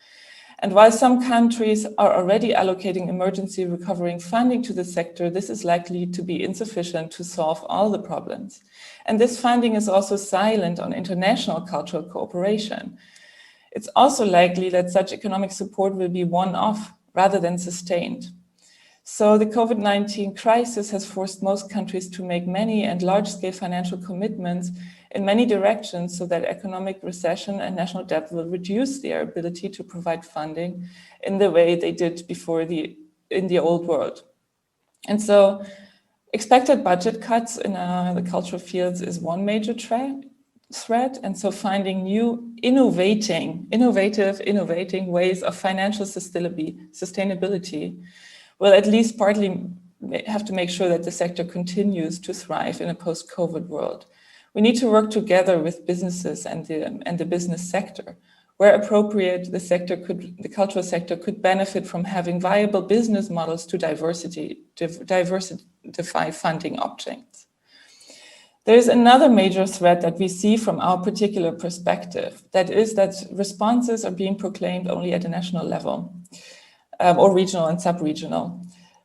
And while some countries are already allocating emergency recovering funding to the sector, this is likely to be insufficient to solve all the problems. And this funding is also silent on international cultural cooperation. It's also likely that such economic support will be one-off rather than sustained. So the COVID-19 crisis has forced most countries to make many and large-scale financial commitments in many directions so that economic recession and national debt will reduce their ability to provide funding in the way they did before in the old world. And so expected budget cuts in the cultural fields is one major threat. And so finding new innovating ways of financial sustainability will at least partly have to make sure that the sector continues to thrive in a post-COVID world. We need to work together with businesses and the business sector. Where appropriate, the cultural sector could benefit from having viable business models to diversify funding options. There is another major threat that we see from our particular perspective. That is that responses are being proclaimed only at a national level, or regional and sub-regional.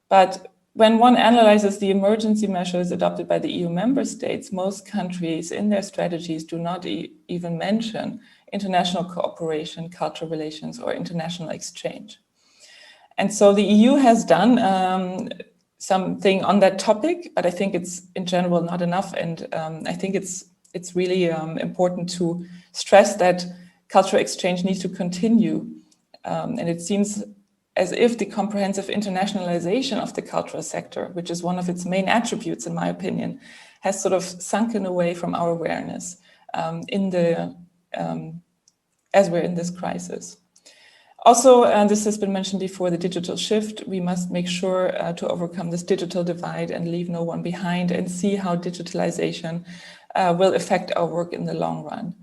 But when one analyzes the emergency measures adopted by the EU member states, most countries in their strategies do not even mention international cooperation, cultural relations, or international exchange. And so the EU has done something on that topic, but I think it's in general not enough. And I think it's really important to stress that cultural exchange needs to continue. And it seems as if the comprehensive internationalization of the cultural sector, which is one of its main attributes, in my opinion, has sort of sunken away from our awareness as we're in this crisis. Also, and this has been mentioned before, the digital shift. We must make sure to overcome this digital divide and leave no one behind and see how digitalization will affect our work in the long run.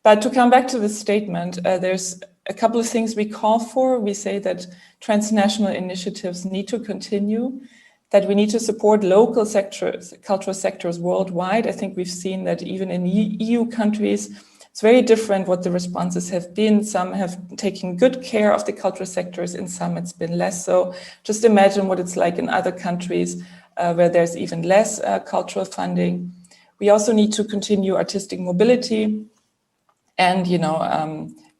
But to come back to this statement, there's a couple of things we call for. We say that transnational initiatives need to continue, that we need to support local sectors, cultural sectors worldwide. I think we've seen that even in EU countries, it's very different what the responses have been. Some have taken good care of the cultural sectors, in some it's been less so. Just imagine what it's like in other countries where there's even less cultural funding. We also need to continue artistic mobility and,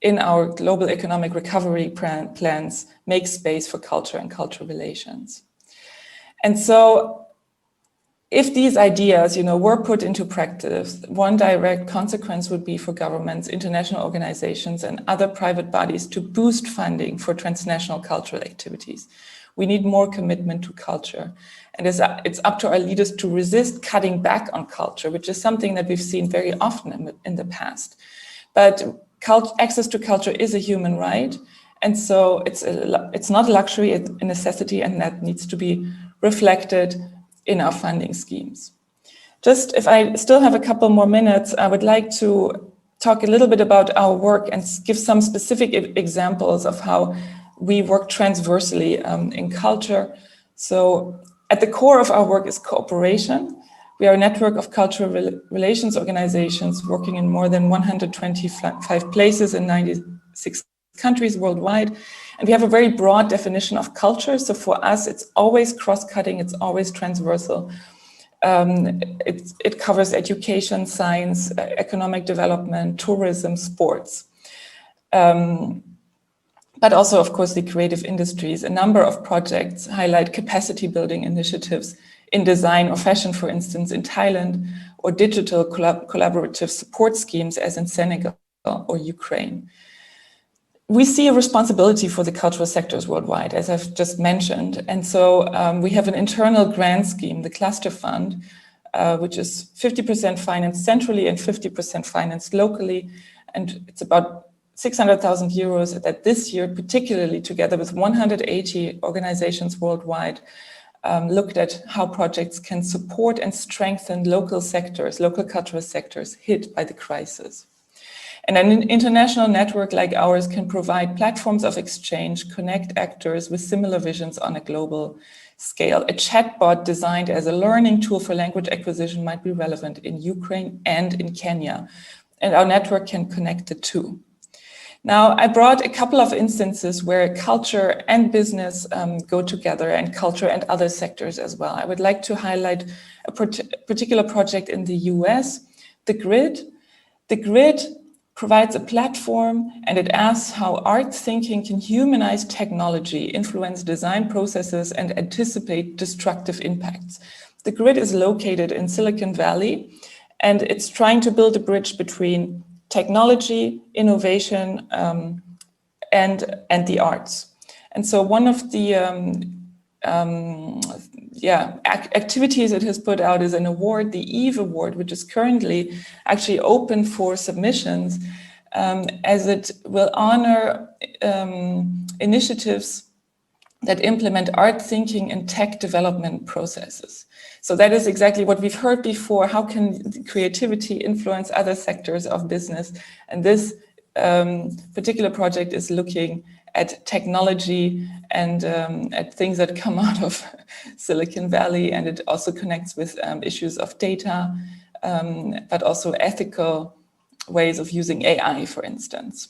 in our global economic recovery plans, make space for culture and cultural relations. And so if these ideas, were put into practice, one direct consequence would be for governments, international organizations, and other private bodies to boost funding for transnational cultural activities. We need more commitment to culture. And it's up to our leaders to resist cutting back on culture, which is something that we've seen very often in the past. But access to culture is a human right. And so it's not a luxury, it's a necessity, and that needs to be reflected in our funding schemes. Just if I still have a couple more minutes, I would like to talk a little bit about our work and give some specific examples of how we work transversely in culture. So at the core of our work is cooperation. We are a network of cultural relations organizations working in more than 125 places in 96 countries worldwide. And we have a very broad definition of culture. So for us, it's always cross-cutting, it's always transversal. It covers education, science, economic development, tourism, sports. But also, of course, the creative industries. A number of projects highlight capacity building initiatives in design or fashion, for instance, in Thailand, or digital collaborative support schemes as in Senegal or Ukraine. We see a responsibility for the cultural sectors worldwide, as I've just mentioned. And so we have an internal grant scheme, the Cluster Fund, which is 50% financed centrally and 50% financed locally. And it's about 600,000 euros that this year, particularly together with 180 organizations worldwide, looked at how projects can support and strengthen local sectors, local cultural sectors hit by the crisis. And an international network like ours can provide platforms of exchange, connect actors with similar visions on a global scale. A chatbot designed as a learning tool for language acquisition might be relevant in Ukraine and in Kenya, and our network can connect the two. Now, I brought a couple of instances where culture and business go together, and culture and other sectors as well. I would like to highlight a particular project in the US, The Grid. The Grid provides a platform, and it asks how art thinking can humanize technology, influence design processes, and anticipate destructive impacts. The Grid is located in Silicon Valley, and it's trying to build a bridge between technology, innovation, and the arts. And so one of the activities it has put out is an award, the EVE Award, which is currently actually open for submissions, as it will honor initiatives that implement art thinking and tech development processes. So that is exactly what we've heard before. How can creativity influence other sectors of business? And this particular project is looking at technology and at things that come out of Silicon Valley, and it also connects with issues of data, but also ethical ways of using AI, for instance.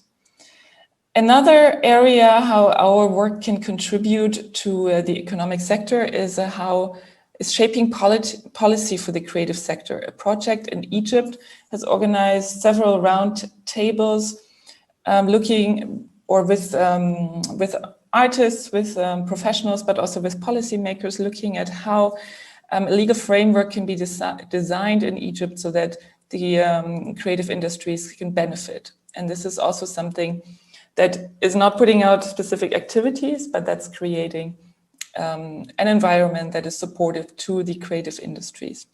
Another area how our work can contribute to the economic sector is how is shaping policy for the creative sector. A project in Egypt has organized several round tables looking or with artists, with professionals, but also with policymakers, looking at how a legal framework can be designed in Egypt so that the creative industries can benefit. And this is also something that is not putting out specific activities, but that's creating an environment that is supportive to the creative industries.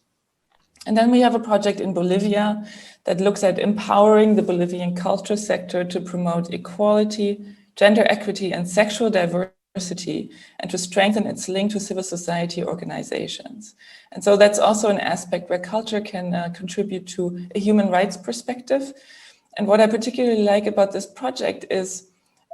And then we have a project in Bolivia that looks at empowering the Bolivian culture sector to promote equality, gender equity, and sexual diversity, and to strengthen its link to civil society organizations. And so that's also an aspect where culture can contribute to a human rights perspective. And what I particularly like about this project is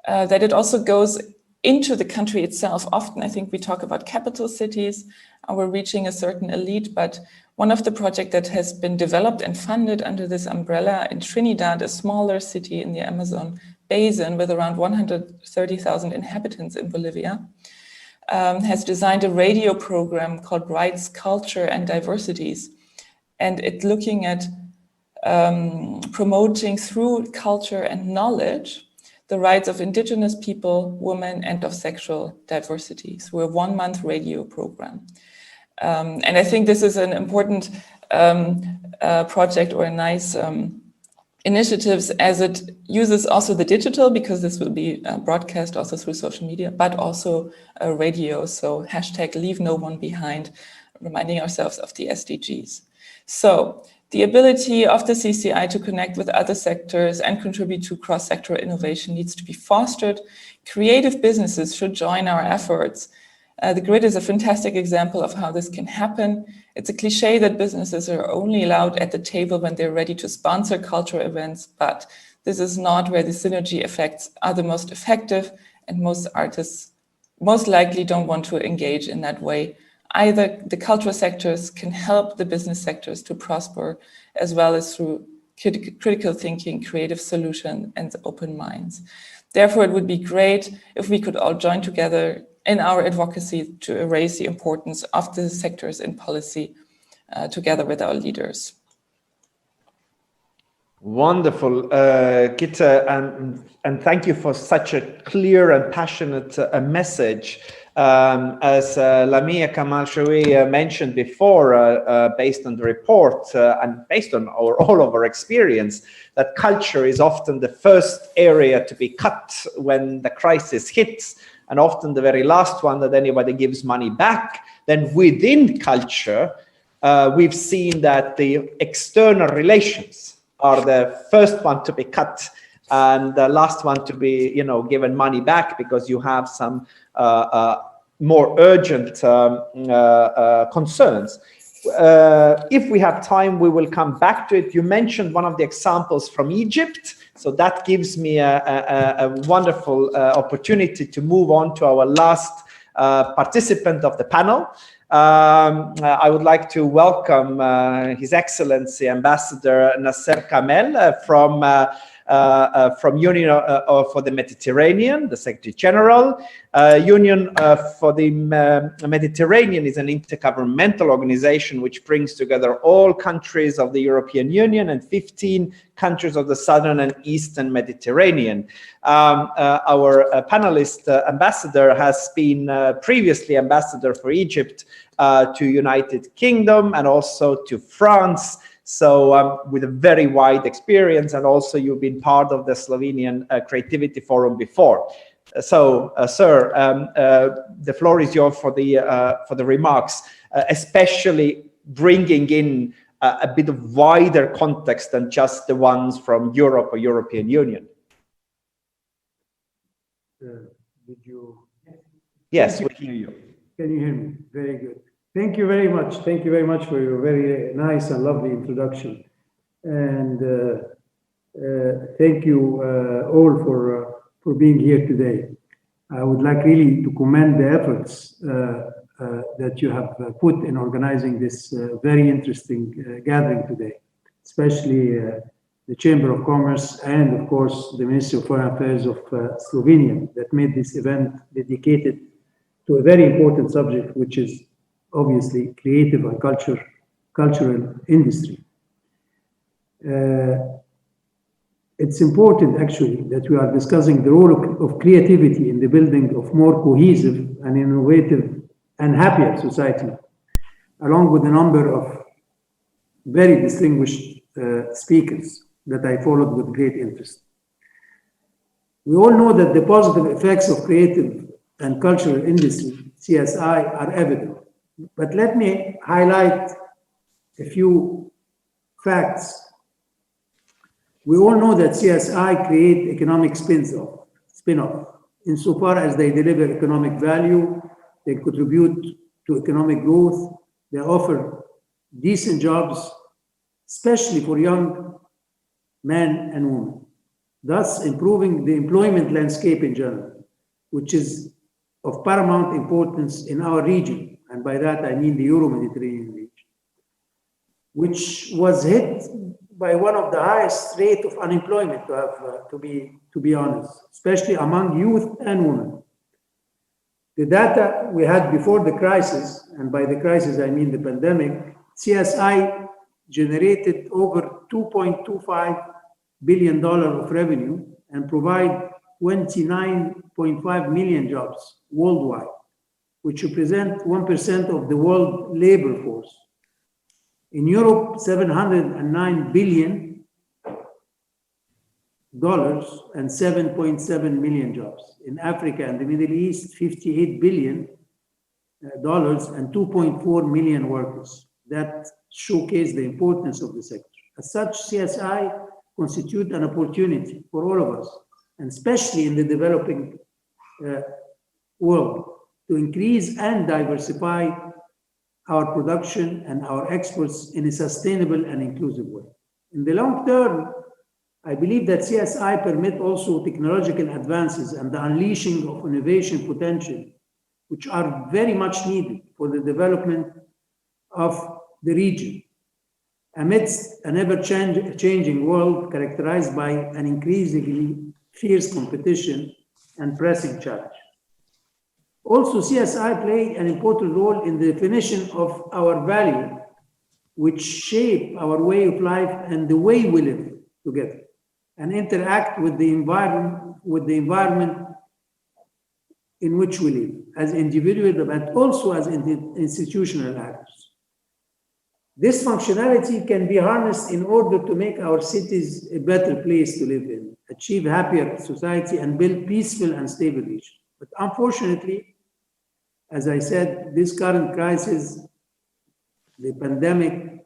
that it also goes into the country itself. Often I think we talk about capital cities, we're reaching a certain elite, but one of the projects that has been developed and funded under this umbrella in Trinidad, a smaller city in the Amazon basin with around 130,000 inhabitants in Bolivia, has designed a radio program called Rights, Culture and Diversities. And it's looking at promoting through culture and knowledge the rights of indigenous people, women, and of sexual diversity through a 1-month radio program. And I think this is an important project or a nice initiatives as it uses also the digital, because this will be broadcast also through social media, but also radio. So hashtag leave no one behind, reminding ourselves of the SDGs. So the ability of the CCI to connect with other sectors and contribute to cross-sectoral innovation needs to be fostered. Creative businesses should join our efforts The grid is a fantastic example of how this can happen. It's a cliche that businesses are only allowed at the table when they're ready to sponsor cultural events, but this is not where the synergy effects are the most effective, and most artists most likely don't want to engage in that way. Either the cultural sectors can help the business sectors to prosper, as well as through critical thinking, creative solution, and open minds. Therefore, it would be great if we could all join together in our advocacy to raise the importance of the sectors in policy together with our leaders. Wonderful, Gitte, and thank you for such a clear and passionate message. As Lamia Kamal Shoui mentioned before, based on the report and based on all of our experience, that culture is often the first area to be cut when the crisis hits, and often the very last one that anybody gives money back. Then within culture, we've seen that the external relations are the first one to be cut and the last one to be, given money back because you have some more urgent concerns. If we have time, we will come back to it. You mentioned one of the examples from Egypt, so that gives me a wonderful opportunity to move on to our last participant of the panel. I would like to welcome His Excellency Ambassador Nasser Kamel from Union for the Mediterranean, the Secretary General. Union for the Mediterranean is an intergovernmental organization which brings together all countries of the European Union and 15 countries of the Southern and Eastern Mediterranean. Our panelist ambassador has been previously ambassador for Egypt to United Kingdom and also to France. So with a very wide experience, and also you've been part of the Slovenian Creativity Forum before. So, sir, the floor is yours for the remarks, especially bringing in a bit of wider context than just the ones from Europe or European Union. Did you? Yes, we hear you. Can you hear me? Very good. Thank you very much. Thank you very much for your very nice and lovely introduction. And thank you all for being here today. I would like really to commend the efforts that you have put in organizing this very interesting gathering today, especially the Chamber of Commerce and, of course, the Ministry of Foreign Affairs of Slovenia that made this event dedicated to a very important subject, which is obviously creative and cultural industry. It's important actually that we are discussing the role of creativity in the building of more cohesive and innovative and happier society, along with a number of very distinguished speakers that I followed with great interest. We all know that the positive effects of creative and cultural industry, CSI, are evident. But let me highlight a few facts. We all know that CSI create economic spin-off. Insofar as they deliver economic value, they contribute to economic growth, they offer decent jobs, especially for young men and women, thus improving the employment landscape in general, which is of paramount importance in our region. And by that, I mean the Euro-Mediterranean region, which was hit by one of the highest rate of unemployment, to be honest, especially among youth and women. The data we had before the crisis, and by the crisis, I mean the pandemic, CSI generated over $2.25 billion of revenue and provide 29.5 million jobs worldwide, which represent 1% of the world labor force. In Europe, $709 billion and 7.7 million jobs. In Africa and the Middle East, $58 billion and 2.4 million workers. That showcase the importance of the sector. As such, CSI constitute an opportunity for all of us, and especially in the developing world, to increase and diversify our production and our exports in a sustainable and inclusive way. In the long term, I believe that CSI permit also technological advances and the unleashing of innovation potential, which are very much needed for the development of the region amidst an ever-changing world characterized by an increasingly fierce competition and pressing challenge. Also, CSI play an important role in the definition of our value, which shape our way of life and the way we live together and interact with the environment in which we live as individuals, but also as institutional actors. This functionality can be harnessed in order to make our cities a better place to live in, achieve happier society, and build peaceful and stable regions. But unfortunately, as I said, this current crisis, the pandemic,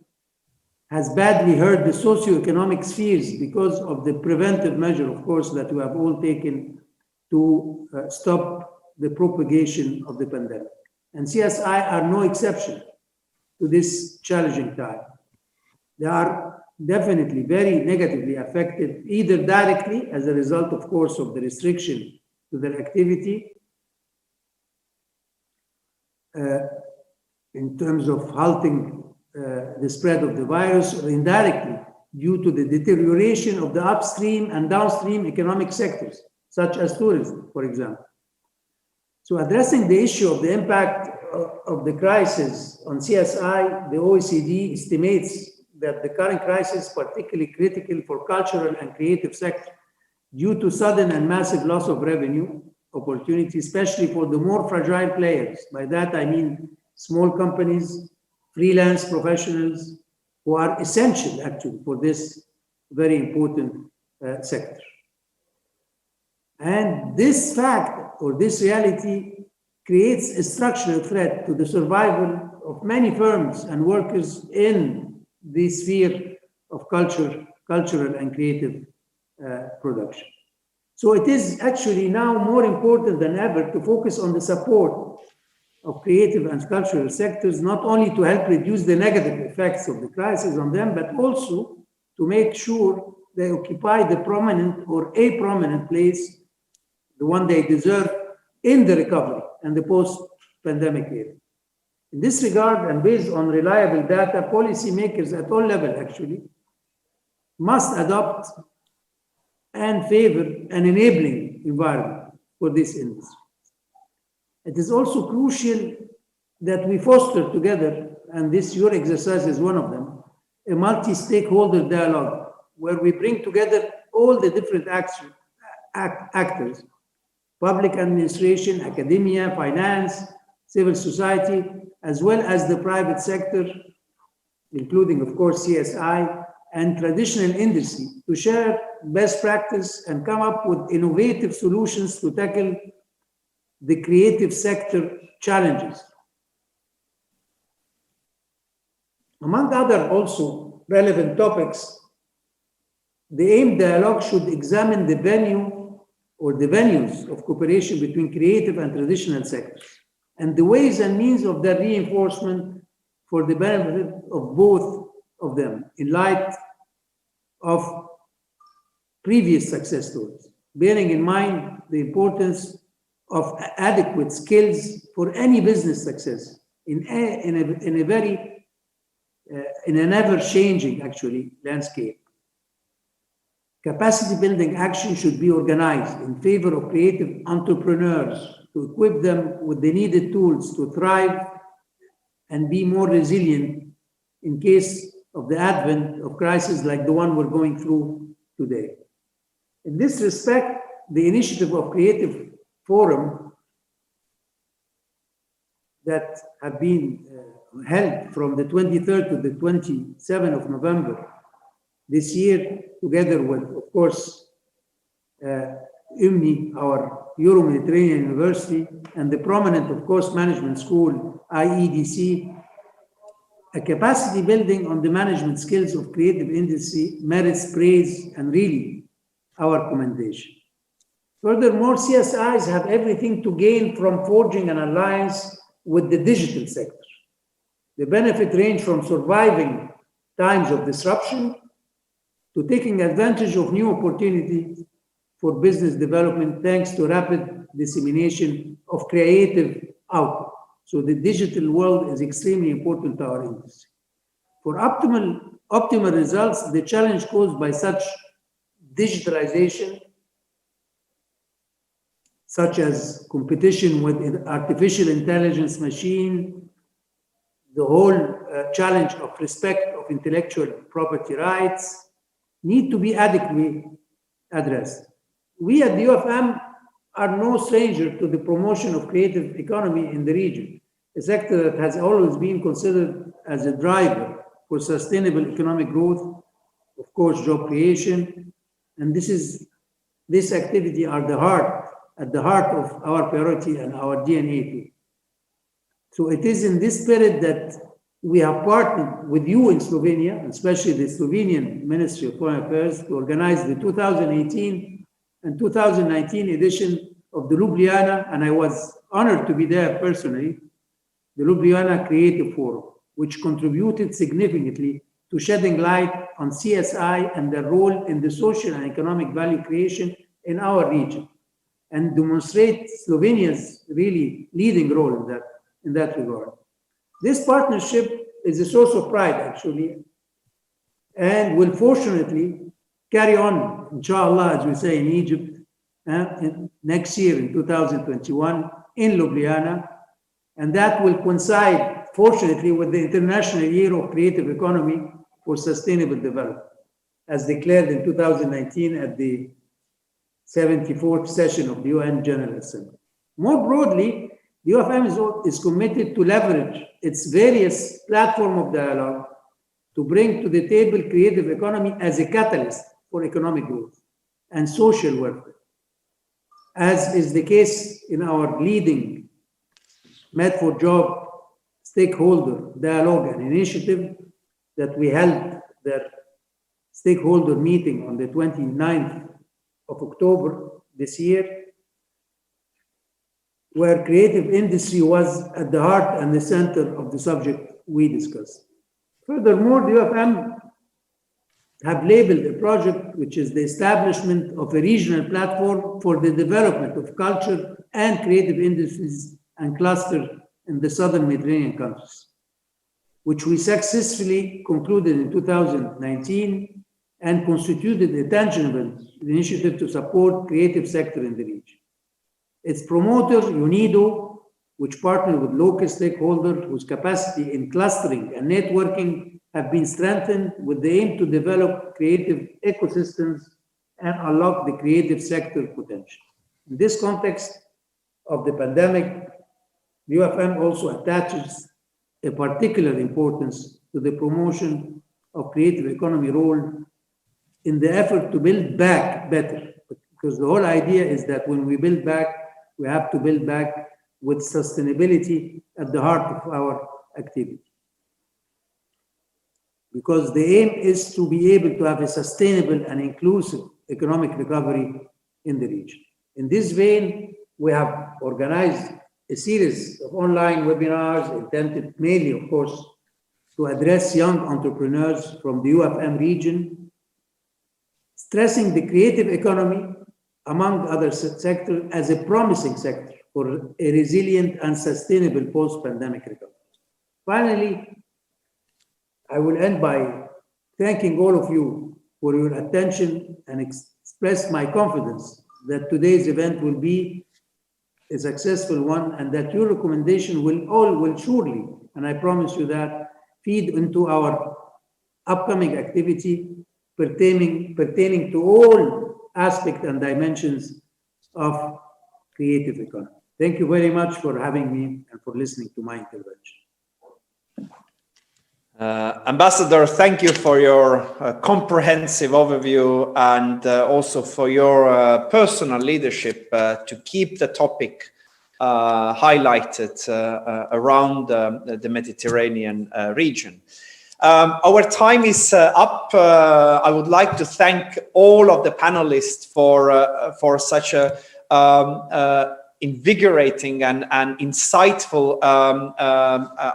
has badly hurt the socioeconomic spheres because of the preventive measure, of course, that we have all taken to stop the propagation of the pandemic. And CSI are no exception to this challenging time. They are definitely very negatively affected, either directly as a result, of course, of the restriction to their activity in terms of halting the spread of the virus, or indirectly due to the deterioration of the upstream and downstream economic sectors, such as tourism, for example. So addressing the issue of the impact of the crisis on CSI, the OECD estimates that the current crisis is particularly critical for cultural and creative sector due to sudden and massive loss of revenue opportunity, especially for the more fragile players. By that, I mean small companies, freelance professionals, who are essential actually for this very important sector. And this fact or this reality creates a structural threat to the survival of many firms and workers in the sphere of cultural and creative production. So it is actually now more important than ever to focus on the support of creative and cultural sectors, not only to help reduce the negative effects of the crisis on them, but also to make sure they occupy the prominent or a prominent place, the one they deserve in the recovery and the post-pandemic era. In this regard, and based on reliable data, policymakers at all levels actually must adopt and favor an enabling environment for this industry. It is also crucial that we foster together, and this your exercise is one of them, a multi-stakeholder dialogue where we bring together all the different actors, public administration, academia, finance, civil society, as well as the private sector, including, of course, CSI and traditional industry, to share best practice and come up with innovative solutions to tackle the creative sector challenges. Among other also relevant topics, the AIM dialogue should examine the venue or the venues of cooperation between creative and traditional sectors and the ways and means of their reinforcement for the benefit of both of them in light of previous success stories, bearing in mind the importance of adequate skills for any business success in an ever-changing actually landscape. Capacity building action should be organized in favor of creative entrepreneurs to equip them with the needed tools to thrive and be more resilient in case of the advent of crises like the one we're going through today. In this respect, the initiative of Creativeforum that have been held from the 23rd to the 27th of November this year, together with, of course, UMNI, our Euro-Mediterranean University, and the prominent, of course, management school, IEDC, a capacity building on the management skills of creative industry merits praise and really our commendation. Furthermore, CSIs have everything to gain from forging an alliance with the digital sector. The benefit range from surviving times of disruption to taking advantage of new opportunities for business development thanks to rapid dissemination of creative output. So the digital world is extremely important to our industry. For optimal results, the challenge caused by such digitalization, such as competition with artificial intelligence machine, the whole challenge of respect of intellectual property rights, need to be adequately addressed. We at the UFM are no stranger to the promotion of creative economy in the region, a sector that has always been considered as a driver for sustainable economic growth, of course, job creation, and this activity are at the heart of our priority and our DNA too. So it is in this spirit that we have partnered with you in Slovenia, especially the Slovenian Ministry of Foreign Affairs, to organize the 2018 and 2019 edition of the Ljubljana, and I was honored to be there personally, the Ljubljana Creative Forum, which contributed significantly to shedding light on CSI and their role in the social and economic value creation in our region, and demonstrate Slovenia's really leading role in that regard. This partnership is a source of pride, actually, and will fortunately carry on, inshallah, as we say in Egypt, next year in 2021 in Ljubljana, and that will coincide, fortunately, with the International Year of Creative Economy for Sustainable Development, as declared in 2019 at the 74th session of the UN General Assembly. More broadly, the UFM is committed to leverage its various platforms of dialogue to bring to the table creative economy as a catalyst for economic growth and social welfare, as is the case in our leading Med for Job stakeholder dialogue and initiative that we held their stakeholder meeting on the 29th of October this year, where creative industry was at the heart and the center of the subject we discussed. Furthermore, the UFM have labeled a project which is the establishment of a regional platform for the development of culture and creative industries and cluster in the southern Mediterranean countries, which we successfully concluded in 2019 and constituted a tangible initiative to support creative sector in the region. Its promoter, UNIDO, which partnered with local stakeholders whose capacity in clustering and networking have been strengthened with the aim to develop creative ecosystems and unlock the creative sector potential. In this context of the pandemic, the UFM also attaches a particular importance to the promotion of creative economy role in the effort to build back better, because the whole idea is that when we build back, we have to build back with sustainability at the heart of our activity. Because the aim is to be able to have a sustainable and inclusive economic recovery in the region. In this vein, we have organized a series of online webinars intended mainly, of course, to address young entrepreneurs from the UFM region, stressing the creative economy, among other sectors, as a promising sector for a resilient and sustainable post-pandemic recovery. Finally, I will end by thanking all of you for your attention and express my confidence that today's event will be a successful one and that your recommendation will surely, and I promise you that, feed into our upcoming activity pertaining to all aspects and dimensions of creative economy. Thank you very much for having me and for listening to my intervention. Ambassador, thank you for your comprehensive overview and also for your personal leadership to keep the topic highlighted around the Mediterranean region. Our time is up. I would like to thank all of the panelists for such a invigorating and insightful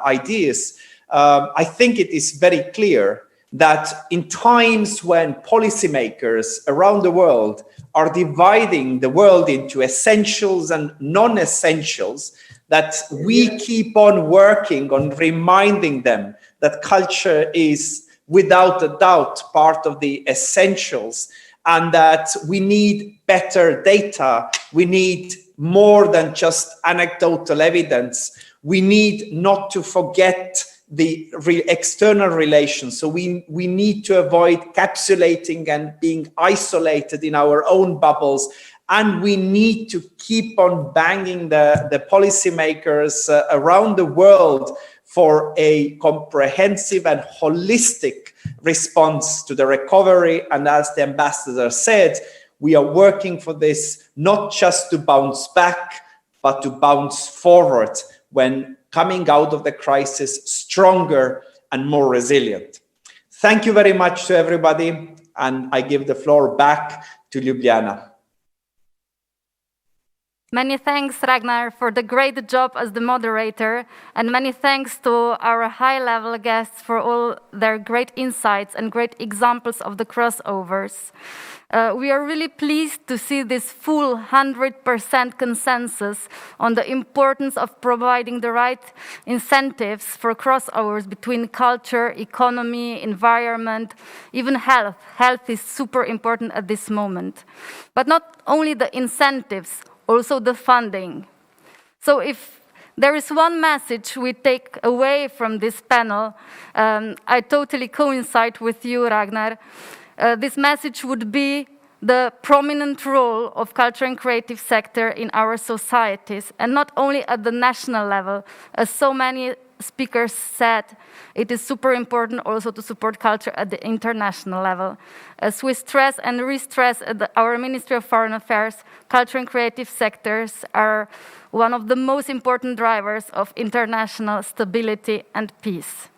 ideas. I think it is very clear that in times when policymakers around the world are dividing the world into essentials and non-essentials, that we keep on working on reminding them that culture is without a doubt part of the essentials, and that we need better data. We need more than just anecdotal evidence. We need not to forget the external relations. So we need to avoid capsulating and being isolated in our own bubbles. And we need to keep on banging the policymakers around the world for a comprehensive and holistic response to the recovery. And as the ambassador said, we are working for this, not just to bounce back, but to bounce forward when coming out of the crisis stronger and more resilient. Thank you very much to everybody. And I give the floor back to Ljubljana. Many thanks, Ragnar, for the great job as the moderator, and many thanks to our high-level guests for all their great insights and great examples of the crossovers. We are really pleased to see this full 100% consensus on the importance of providing the right incentives for crossovers between culture, economy, environment, even health. Health is super important at this moment. But not only the incentives, also the funding. So if there is one message we take away from this panel, I totally coincide with you, Ragnar. This message would be the prominent role of culture and creative sector in our societies, and not only at the national level. As so many speakers said, it is super important also to support culture at the international level. As we stress and re-stress at our Ministry of Foreign Affairs, culture and creative sectors are one of the most important drivers of international stability and peace.